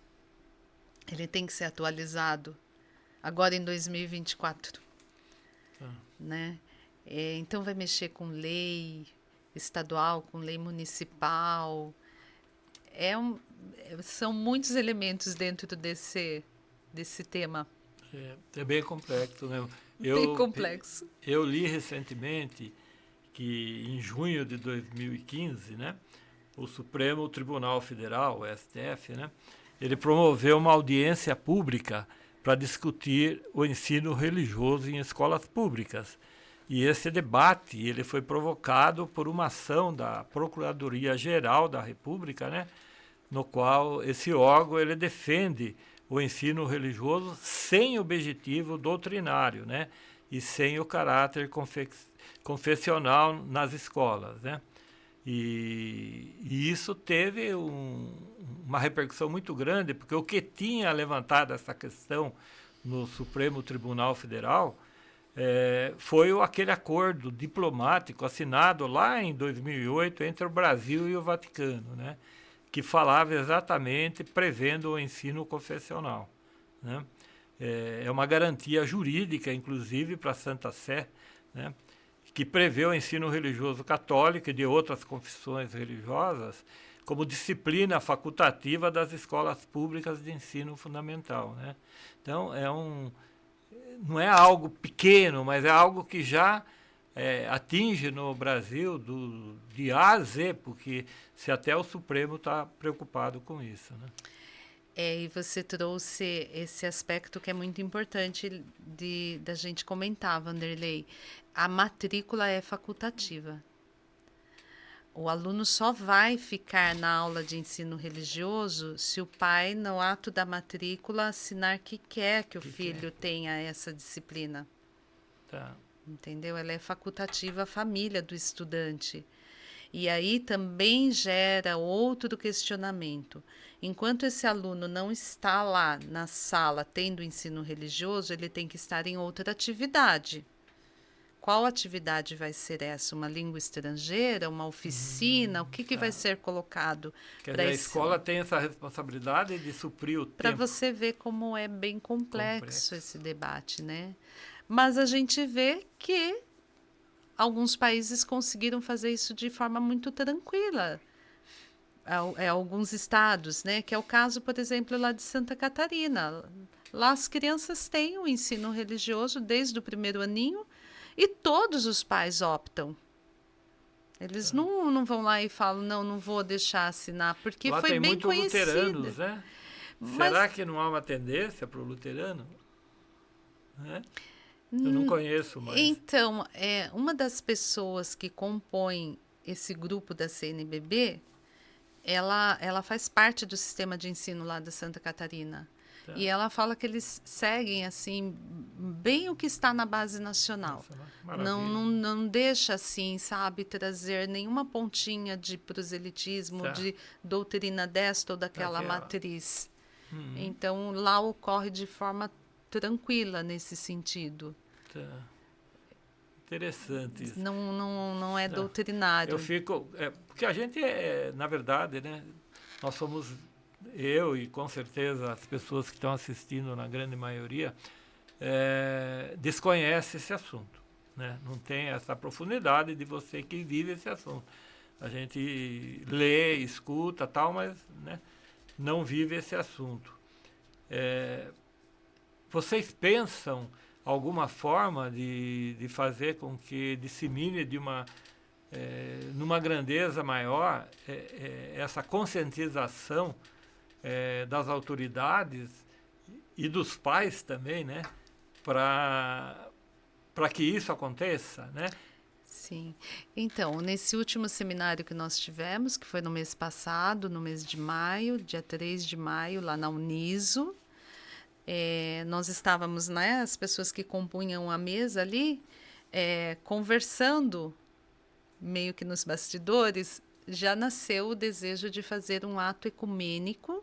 B: Ele tem que ser atualizado agora em 2024. Né? Então, vai mexer com lei estadual, com lei municipal. São muitos elementos dentro desse tema.
A: É bem complexo, né?
B: Bem complexo.
A: Eu li recentemente que em junho de 2015, né, o Supremo Tribunal Federal, o STF, né, ele promoveu uma audiência pública para discutir o ensino religioso em escolas públicas. E esse debate ele foi provocado por uma ação da Procuradoria-Geral da República, né, no qual esse órgão ele defende o ensino religioso sem objetivo doutrinário, né, e sem o caráter confessional nas escolas, né. E isso teve uma repercussão muito grande, porque o que tinha levantado essa questão no Supremo Tribunal Federal foi aquele acordo diplomático assinado lá em 2008 entre o Brasil e o Vaticano, né, que falava exatamente prevendo o ensino confessional, né. É uma garantia jurídica, inclusive, para a Santa Sé, né, que prevê o ensino religioso católico e de outras confissões religiosas como disciplina facultativa das escolas públicas de ensino fundamental, né? Então, não é algo pequeno, mas é algo que já atinge no Brasil de A a Z, porque se até o Supremo está preocupado com isso, né?
B: E você trouxe esse aspecto que é muito importante da gente comentar, Vanderlei. A matrícula é facultativa. O aluno só vai ficar na aula de ensino religioso se o pai, no ato da matrícula, assinar que quer que o filho tenha essa disciplina.
A: Tá.
B: Entendeu? Ela é facultativa à família do estudante. E aí também gera outro questionamento. Enquanto esse aluno não está lá na sala tendo ensino religioso, ele tem que estar em outra atividade. Qual atividade vai ser essa? Uma língua estrangeira? Uma oficina? O que vai ser colocado?
A: Quer dizer, a escola tem essa responsabilidade de suprir o tempo.
B: Para você ver como é bem complexo esse debate, né? Mas a gente vê que alguns países conseguiram fazer isso de forma muito tranquila. Alguns estados, né? Que é o caso, por exemplo, lá de Santa Catarina. Lá as crianças têm o ensino religioso desde o primeiro aninho e todos os pais optam. Eles não vão lá e falam, não vou deixar assinar, porque
A: lá
B: foi
A: tem
B: bem
A: muito
B: conhecida.
A: Luteranos, né? Será que não há uma tendência para o luterano? Né? Eu não conheço, mas...
B: Então, uma das pessoas que compõem esse grupo da CNBB, ela faz parte do sistema de ensino lá da Santa Catarina. Tá. E ela fala que eles seguem assim bem o que está na base nacional. Não deixa assim, sabe, trazer nenhuma pontinha de proselitismo, de doutrina desta ou daquela matriz. Então, lá ocorre de forma tranquila nesse sentido. Tá.
A: Interessante isso.
B: Não é doutrinário.
A: Eu fico... porque a gente na verdade, né, nós somos... Eu e com certeza as pessoas que estão assistindo, na grande maioria, desconhecem esse assunto, né? Não tem essa profundidade de você que vive esse assunto. A gente lê, escuta, tal, mas, né, não vive esse assunto. Vocês pensam alguma forma de fazer com que dissemine numa grandeza maior essa conscientização das autoridades e dos pais também, né, para que isso aconteça, né?
B: Sim. Então, nesse último seminário que nós tivemos, que foi no mês passado, no mês de maio, dia 3 de maio, lá na Uniso, nós estávamos, né, as pessoas que compunham a mesa ali, conversando, meio que nos bastidores, já nasceu o desejo de fazer um ato ecumênico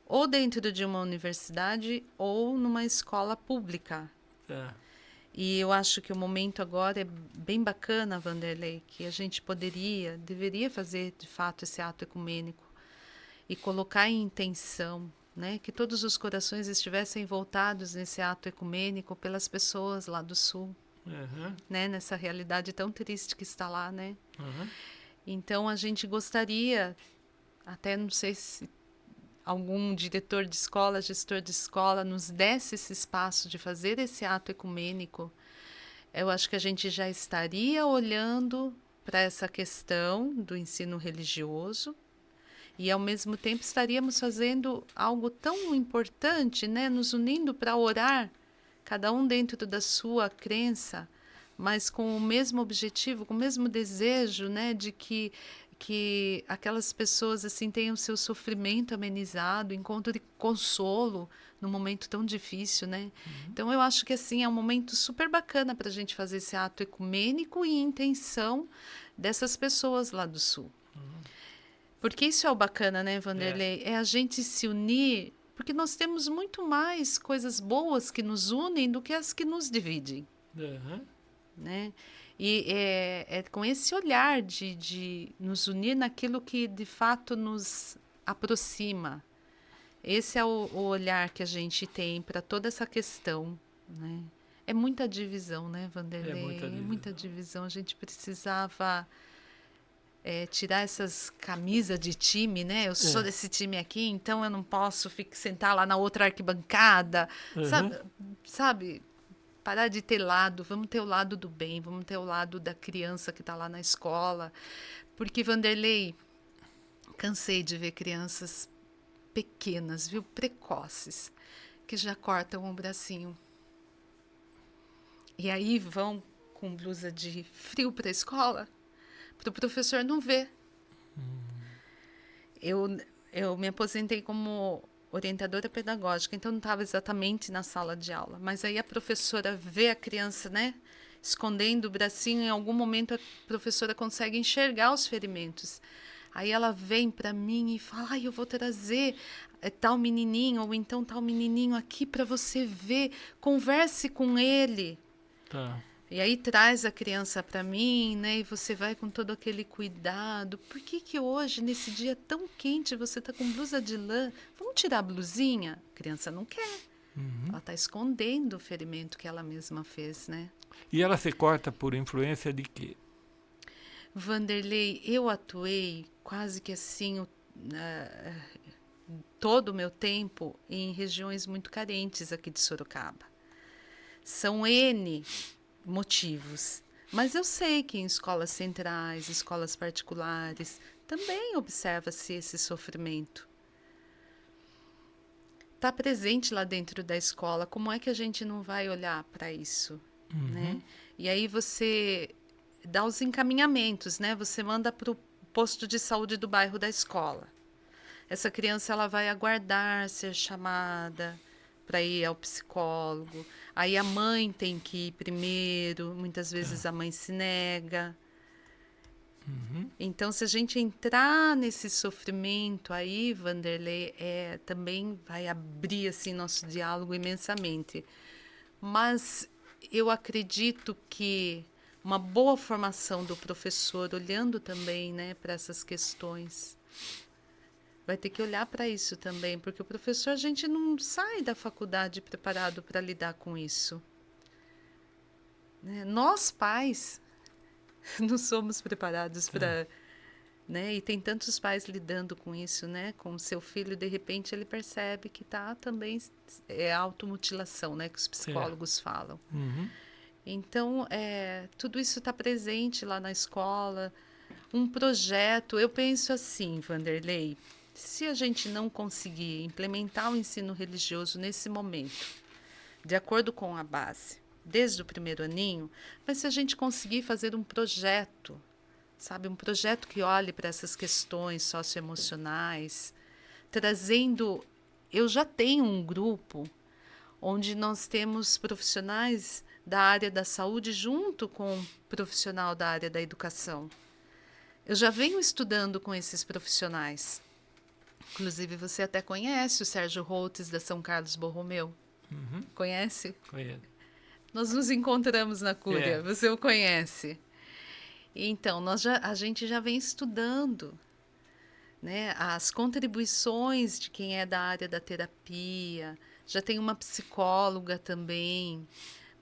B: ou dentro de uma universidade ou numa escola pública. E eu acho que o momento agora é bem bacana, Vanderlei, que a gente deveria fazer de fato esse ato ecumênico e colocar em intenção, né, que todos os corações estivessem voltados nesse ato ecumênico pelas pessoas lá do Sul, né, nessa realidade tão triste que está lá, né? Então a gente gostaria, até não sei se algum diretor de escola, gestor de escola, nos desse esse espaço de fazer esse ato ecumênico eu acho que a gente já estaria olhando para essa questão do ensino religioso e, ao mesmo tempo, estaríamos fazendo algo tão importante, né? Nos unindo para orar, cada um dentro da sua crença, mas com o mesmo objetivo, com o mesmo desejo, né? De que aquelas pessoas assim tenham seu sofrimento amenizado, encontrem consolo num momento tão difícil, né? Então eu acho que assim é um momento super bacana para a gente fazer esse ato ecumênico e intenção dessas pessoas lá do Sul. Porque isso é o bacana, né, Vanderlei? É a gente se unir, porque nós temos muito mais coisas boas que nos unem do que as que nos dividem, né? E é com esse olhar de nos unir naquilo que de fato nos aproxima. Esse é o olhar que a gente tem para toda essa questão, né? É muita divisão, né, Vanderlei?
A: muita divisão.
B: É muita divisão. A gente precisava tirar essas camisas de time, né? Eu sou desse time aqui, então eu não posso sentar lá na outra arquibancada, sabe? Parar de ter lado, vamos ter o lado do bem, vamos ter o lado da criança que está lá na escola. Porque, Vanderlei, cansei de ver crianças pequenas, viu? Precoces, que já cortam o bracinho. E aí vão com blusa de frio para a escola, para o professor não ver. Eu me aposentei como orientadora pedagógica, então não estava exatamente na sala de aula, mas aí a professora vê a criança, né, escondendo o bracinho, em algum momento a professora consegue enxergar os ferimentos. Aí ela vem para mim e fala, eu vou trazer tal menininho, ou então tal menininho aqui para você ver, converse com ele.
A: Tá.
B: E aí traz a criança para mim, né? E você vai com todo aquele cuidado. Por que hoje, nesse dia tão quente, você tá com blusa de lã? Vamos tirar a blusinha? A criança não quer. Ela tá escondendo o ferimento que ela mesma fez, né?
A: E ela se corta por influência de quê?
B: Vanderlei, eu atuei quase que assim todo o meu tempo em regiões muito carentes aqui de Sorocaba. São N motivos. Mas eu sei que em escolas centrais, escolas particulares, também observa-se esse sofrimento. Está presente lá dentro da escola. Como é que a gente não vai olhar para isso? Né? E aí você dá os encaminhamentos, né? Você manda para o posto de saúde do bairro da escola. Essa criança ela vai aguardar ser chamada para ir ao psicólogo. Aí a mãe tem que ir primeiro, muitas vezes a mãe se nega. Então, se a gente entrar nesse sofrimento aí, Vanderlei, também vai abrir assim, nosso diálogo imensamente. Mas eu acredito que uma boa formação do professor, olhando também, né, para essas questões, vai ter que olhar para isso também, porque o professor, a gente não sai da faculdade preparado para lidar com isso. Né? Nós, pais, não somos preparados para... Né? E tem tantos pais lidando com isso, né? Com o seu filho, de repente, ele percebe que também automutilação, né? Que os psicólogos falam. Então, tudo isso está presente lá na escola. Um projeto, eu penso assim, Vanderlei, se a gente não conseguir implementar o ensino religioso nesse momento, de acordo com a base, desde o primeiro aninho, mas se a gente conseguir fazer um projeto, sabe, um projeto que olhe para essas questões socioemocionais, trazendo... Eu já tenho um grupo onde nós temos profissionais da área da saúde junto com um profissional da área da educação. Eu já venho estudando com esses profissionais. Inclusive, você até conhece o Sérgio Holtz, da São Carlos Borromeu. Conhece?
A: Conheço.
B: Nós nos encontramos na Cúria, você o conhece. Então, a gente já vem estudando, né, as contribuições de quem é da área da terapia, já tem uma psicóloga também,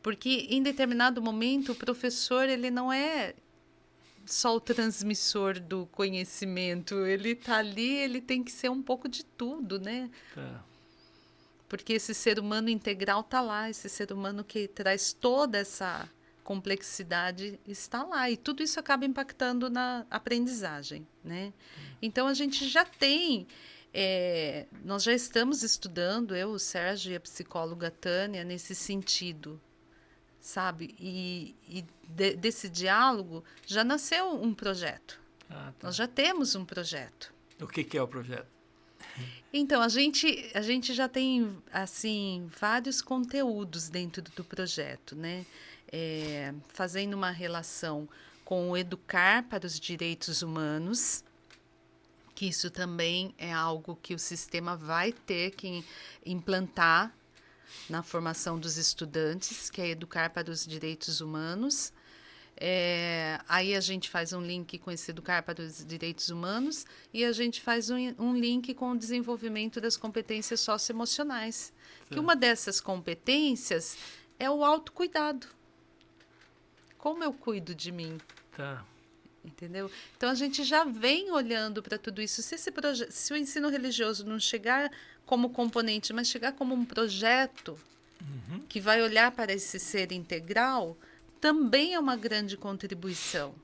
B: porque em determinado momento o professor ele não é só o transmissor do conhecimento, ele está ali, ele tem que ser um pouco de tudo, né? Porque esse ser humano integral está lá, esse ser humano que traz toda essa complexidade está lá. E tudo isso acaba impactando na aprendizagem, né? Então, a gente já tem... nós já estamos estudando, eu, o Sérgio e a psicóloga Tânia, nesse sentido, sabe? Desse diálogo já nasceu um projeto.
A: Tá.
B: Nós já temos um projeto.
A: O que é o projeto?
B: Então, a gente já tem, assim, vários conteúdos dentro do projeto, né? Fazendo uma relação com o Educar para os Direitos Humanos, que isso também é algo que o sistema vai ter que implantar na formação dos estudantes, que é Educar para os Direitos Humanos. Aí a gente faz um link com esse Educar para os Direitos Humanos e a gente faz um link com o desenvolvimento das competências socioemocionais. Que uma dessas competências é o autocuidado. Como eu cuido de mim?
A: Tá.
B: Entendeu? Então, a gente já vem olhando para tudo isso. Se o ensino religioso não chegar como componente, mas chegar como um projeto que vai olhar para esse ser integral, também é uma grande contribuição.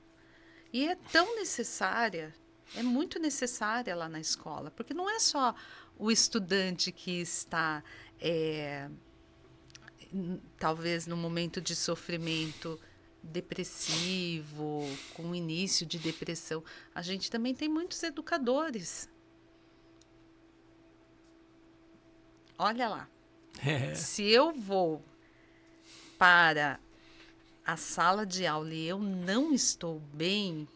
B: E é tão necessária, é muito necessária lá na escola, porque não é só o estudante que está, talvez, no momento de sofrimento depressivo, com início de depressão. A gente também tem muitos educadores. Olha lá. Se eu vou para a sala de aula e eu não estou bem,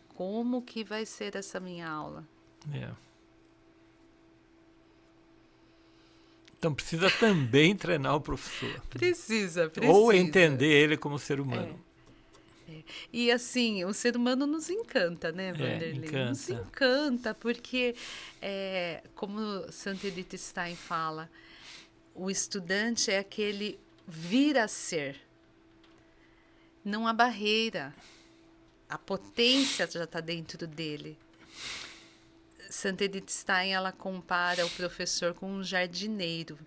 B: como que vai ser essa minha aula?
A: Então precisa também treinar o professor.
B: Precisa.
A: Ou entender ele como ser humano.
B: E assim, o ser humano nos encanta, né, Vanderlei?
A: Encanta.
B: Nos encanta, porque, como Santa Edith Stein fala, o estudante é aquele vir a ser. Não há barreira. A potência já está dentro dele. Santa Edith Stein, ela compara o professor com um jardineiro.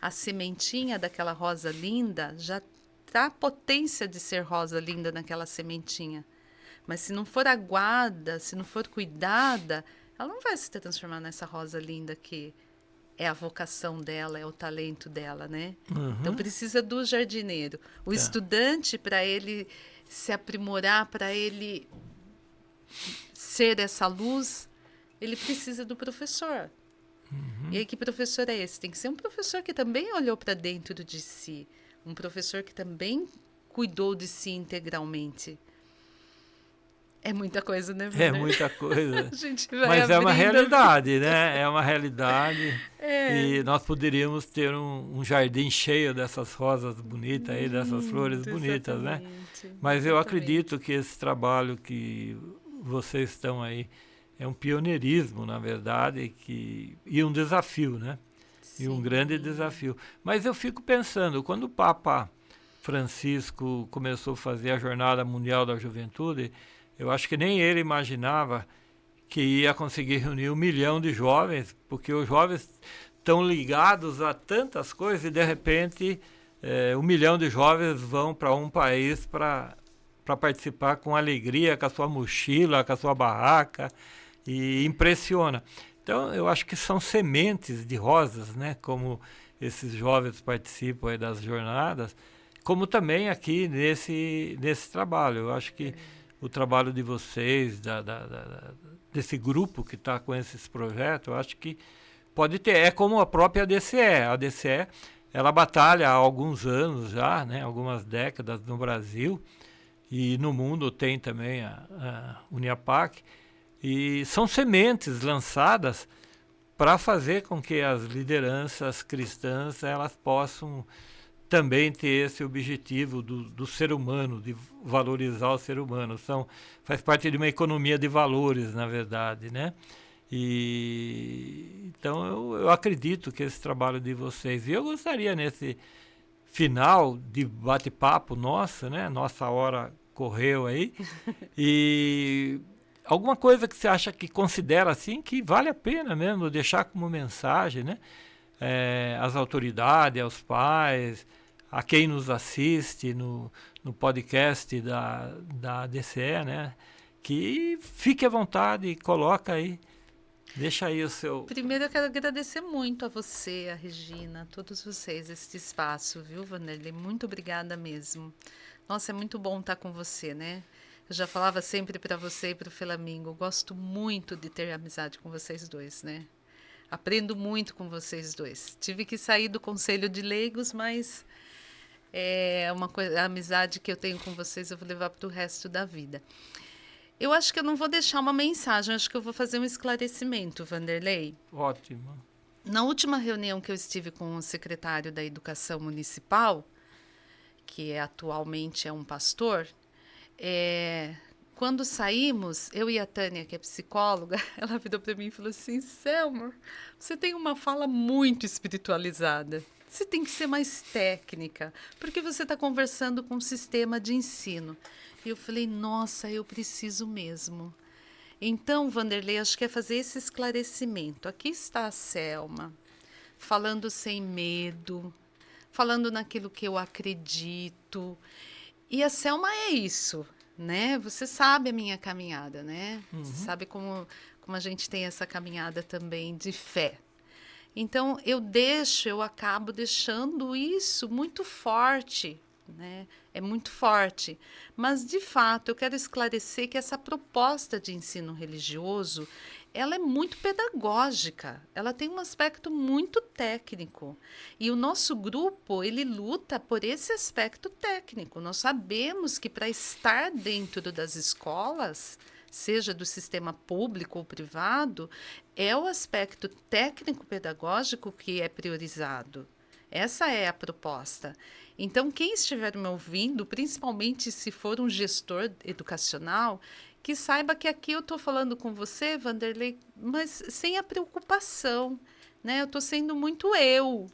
B: A sementinha daquela rosa linda já está a potência de ser rosa linda naquela sementinha. Mas se não for aguada, se não for cuidada, ela não vai se transformar nessa rosa linda que é a vocação dela, é o talento dela, né? Então precisa do jardineiro. O estudante, para ele se aprimorar, para ele ser essa luz, ele precisa do professor. E aí, que professor é esse? Tem que ser um professor que também olhou para dentro de si. Um professor que também cuidou de si integralmente. É muita coisa, né, Vander?
A: É muita coisa.
B: A gente vai
A: Mas é uma
B: abrindo.
A: realidade, né? É uma realidade. E nós poderíamos ter um jardim cheio dessas rosas bonitas aí, dessas flores bonitas, né? Mas eu acredito que esse trabalho que vocês estão aí é um pioneirismo, na verdade, e um desafio, né?
B: Sim.
A: E um grande desafio. Mas eu fico pensando, quando o Papa Francisco começou a fazer a Jornada Mundial da Juventude, eu acho que nem ele imaginava que ia conseguir reunir 1 milhão de jovens, porque os jovens estão ligados a tantas coisas e, de repente, 1 milhão de jovens vão para um país para participar com alegria, com a sua mochila, com a sua barraca, e impressiona. Então, eu acho que são sementes de rosas, né? Como esses jovens participam aí das jornadas, como também aqui nesse trabalho. Eu acho que o trabalho de vocês, desse grupo que está com esses projetos, eu acho que pode ter. É como a própria ADCE. A ADCE, ela batalha há alguns anos já, né? Algumas décadas no Brasil, e no mundo tem também a Uniapac, e são sementes lançadas para fazer com que as lideranças cristãs elas possam também ter esse objetivo do ser humano, de valorizar o ser humano. Faz parte de uma economia de valores, na verdade, né? Então eu acredito que esse trabalho de vocês, e eu gostaria nesse final de bate-papo nossa, né? Nossa hora correu aí, e alguma coisa que você acha que considera assim que vale a pena mesmo deixar como mensagem, né? Às autoridades, aos pais, a quem nos assiste no podcast da DCE, né? Que fique à vontade, coloca aí, deixa aí o seu...
B: Primeiro eu quero agradecer muito a você, a Regina, a todos vocês, este espaço, viu, Vanderlei? Muito obrigada mesmo. Nossa, é muito bom estar com você, né? Eu já falava sempre para você e para o Flamingo, gosto muito de ter amizade com vocês dois, né? Aprendo muito com vocês dois. Tive que sair do conselho de leigos, mas é uma coisa, a amizade que eu tenho com vocês eu vou levar para o resto da vida. Eu acho que eu não vou deixar uma mensagem, acho que eu vou fazer um esclarecimento, Vanderlei.
A: Ótimo.
B: Na última reunião que eu estive com o secretário da Educação Municipal, que atualmente é um pastor, quando saímos, eu e a Tânia, que é psicóloga, ela virou para mim e falou assim, Selma, você tem uma fala muito espiritualizada. Você tem que ser mais técnica, porque você está conversando com um sistema de ensino. E eu falei, nossa, eu preciso mesmo. Então, Vanderlei, acho que é fazer esse esclarecimento. Aqui está a Selma, falando sem medo, falando naquilo que eu acredito. E a Selma é isso, né? Você sabe a minha caminhada, né? Você sabe como a gente tem essa caminhada também de fé. Então, eu acabo deixando isso muito forte, né? É muito forte. Mas, de fato, eu quero esclarecer que essa proposta de ensino religioso, ela é muito pedagógica, ela tem um aspecto muito técnico. E o nosso grupo, ele luta por esse aspecto técnico. Nós sabemos que para estar dentro das escolas, seja do sistema público ou privado, é o aspecto técnico-pedagógico que é priorizado. Essa é a proposta. Então, quem estiver me ouvindo, principalmente se for um gestor educacional, que saiba que aqui eu estou falando com você, Vanderlei, mas sem a preocupação, né? Eu estou sendo muito eu,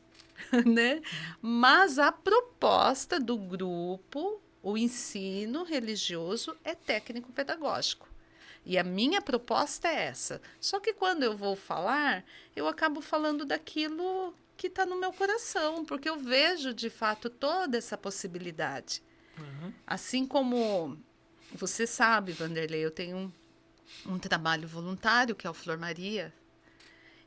B: né? Mas a proposta do grupo, o ensino religioso, é técnico-pedagógico. E a minha proposta é essa. Só que quando eu vou falar, eu acabo falando daquilo que está no meu coração, porque eu vejo, de fato, toda essa possibilidade. Assim como você sabe, Vanderlei, eu tenho um trabalho voluntário, que é o Flor Maria.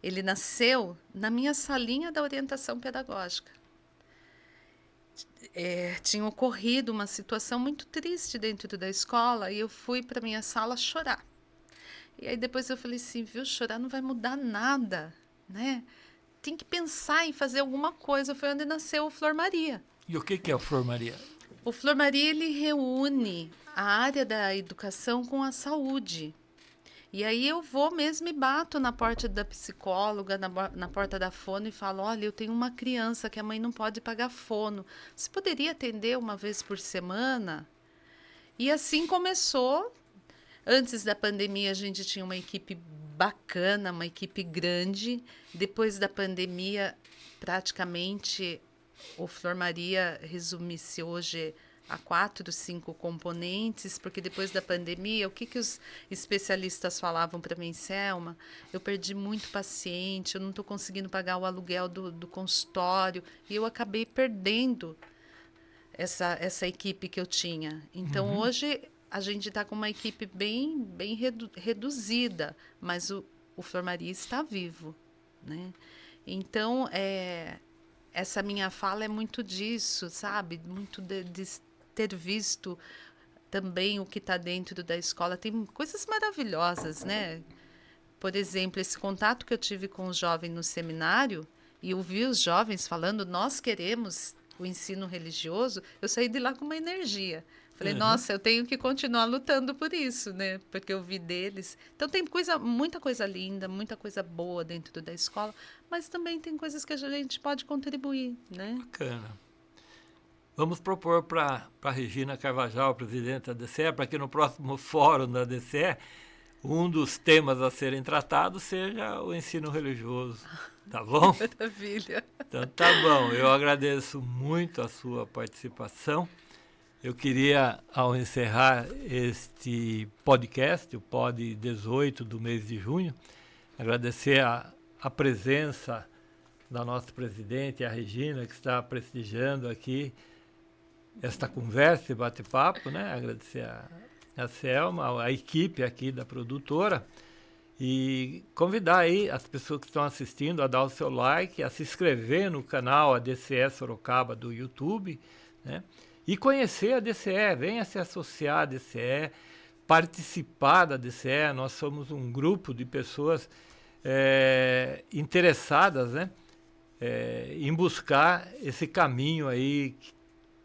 B: Ele nasceu na minha salinha da orientação pedagógica. Tinha ocorrido uma situação muito triste dentro da escola e eu fui para minha sala chorar. E aí depois eu falei assim, viu, chorar não vai mudar nada, né? Tem que pensar em fazer alguma coisa. Foi onde nasceu o Flor Maria.
A: E o que é o Flor Maria?
B: O Flor Maria, ele reúne a área da educação com a saúde. E aí eu vou mesmo e bato na porta da psicóloga, na porta da fono e falo, olha, eu tenho uma criança que a mãe não pode pagar fono. Você poderia atender uma vez por semana? E assim começou. Antes da pandemia, a gente tinha uma equipe bacana, uma equipe grande. Depois da pandemia, praticamente, o Flor Maria resume-se hoje a 4, 5 componentes, porque depois da pandemia, o que os especialistas falavam para mim, Selma? Eu perdi muito paciente, eu não estou conseguindo pagar o aluguel do consultório, e eu acabei perdendo essa equipe que eu tinha. Então, hoje, a gente está com uma equipe bem reduzida, mas o Flor Maria está vivo, né? Então, essa minha fala é muito disso, sabe? Muito de ter visto também o que está dentro da escola. Tem coisas maravilhosas, né? Por exemplo, esse contato que eu tive com os jovens no seminário e ouvir os jovens falando, nós queremos o ensino religioso, eu saí de lá com uma energia. Falei, nossa, eu tenho que continuar lutando por isso, né? Porque eu vi deles. Então, tem muita coisa linda, muita coisa boa dentro da escola, mas também tem coisas que a gente pode contribuir, né?
A: Bacana. Vamos propor para a Regina Carvajal, presidente da DCE, para que no próximo fórum da DCE, um dos temas a serem tratados seja o ensino religioso. Tá bom?
B: Maravilha.
A: Então, tá bom. Eu agradeço muito a sua participação. Eu queria, ao encerrar este podcast, o Pod 18 do mês de junho, agradecer a presença da nossa presidente, a Regina, que está prestigiando aqui esta conversa e bate-papo, né? Agradecer a Selma, a equipe aqui da produtora e convidar aí as pessoas que estão assistindo a dar o seu like, a se inscrever no canal ADCE Sorocaba do YouTube, né? E conhecer a DCE, venha se associar à DCE, participar da DCE. Nós somos um grupo de pessoas interessadas, né? Em buscar esse caminho aí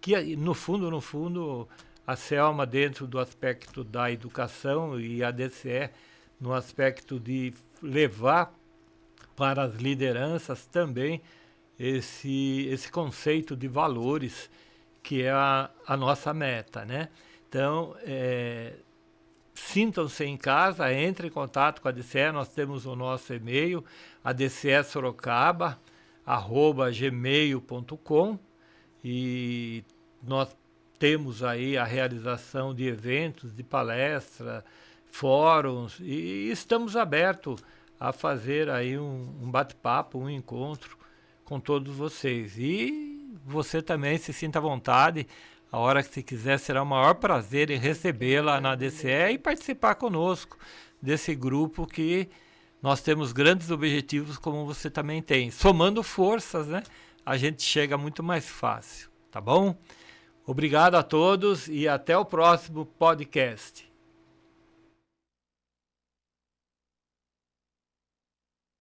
A: que no fundo, a Selma dentro do aspecto da educação e a DCE no aspecto de levar para as lideranças também esse conceito de valores que é a nossa meta, né? Então, sintam-se em casa, entre em contato com a DCE, nós temos o nosso e-mail, adcesorocaba@gmail.com, e nós temos aí a realização de eventos, de palestra, fóruns, e estamos abertos a fazer aí um bate-papo, um encontro com todos vocês. E você também se sinta à vontade, a hora que você quiser, será o maior prazer em recebê-la na DCE e participar conosco desse grupo que nós temos grandes objetivos, como você também tem. Somando forças, né, a gente chega muito mais fácil, tá bom? Obrigado a todos e até o próximo podcast.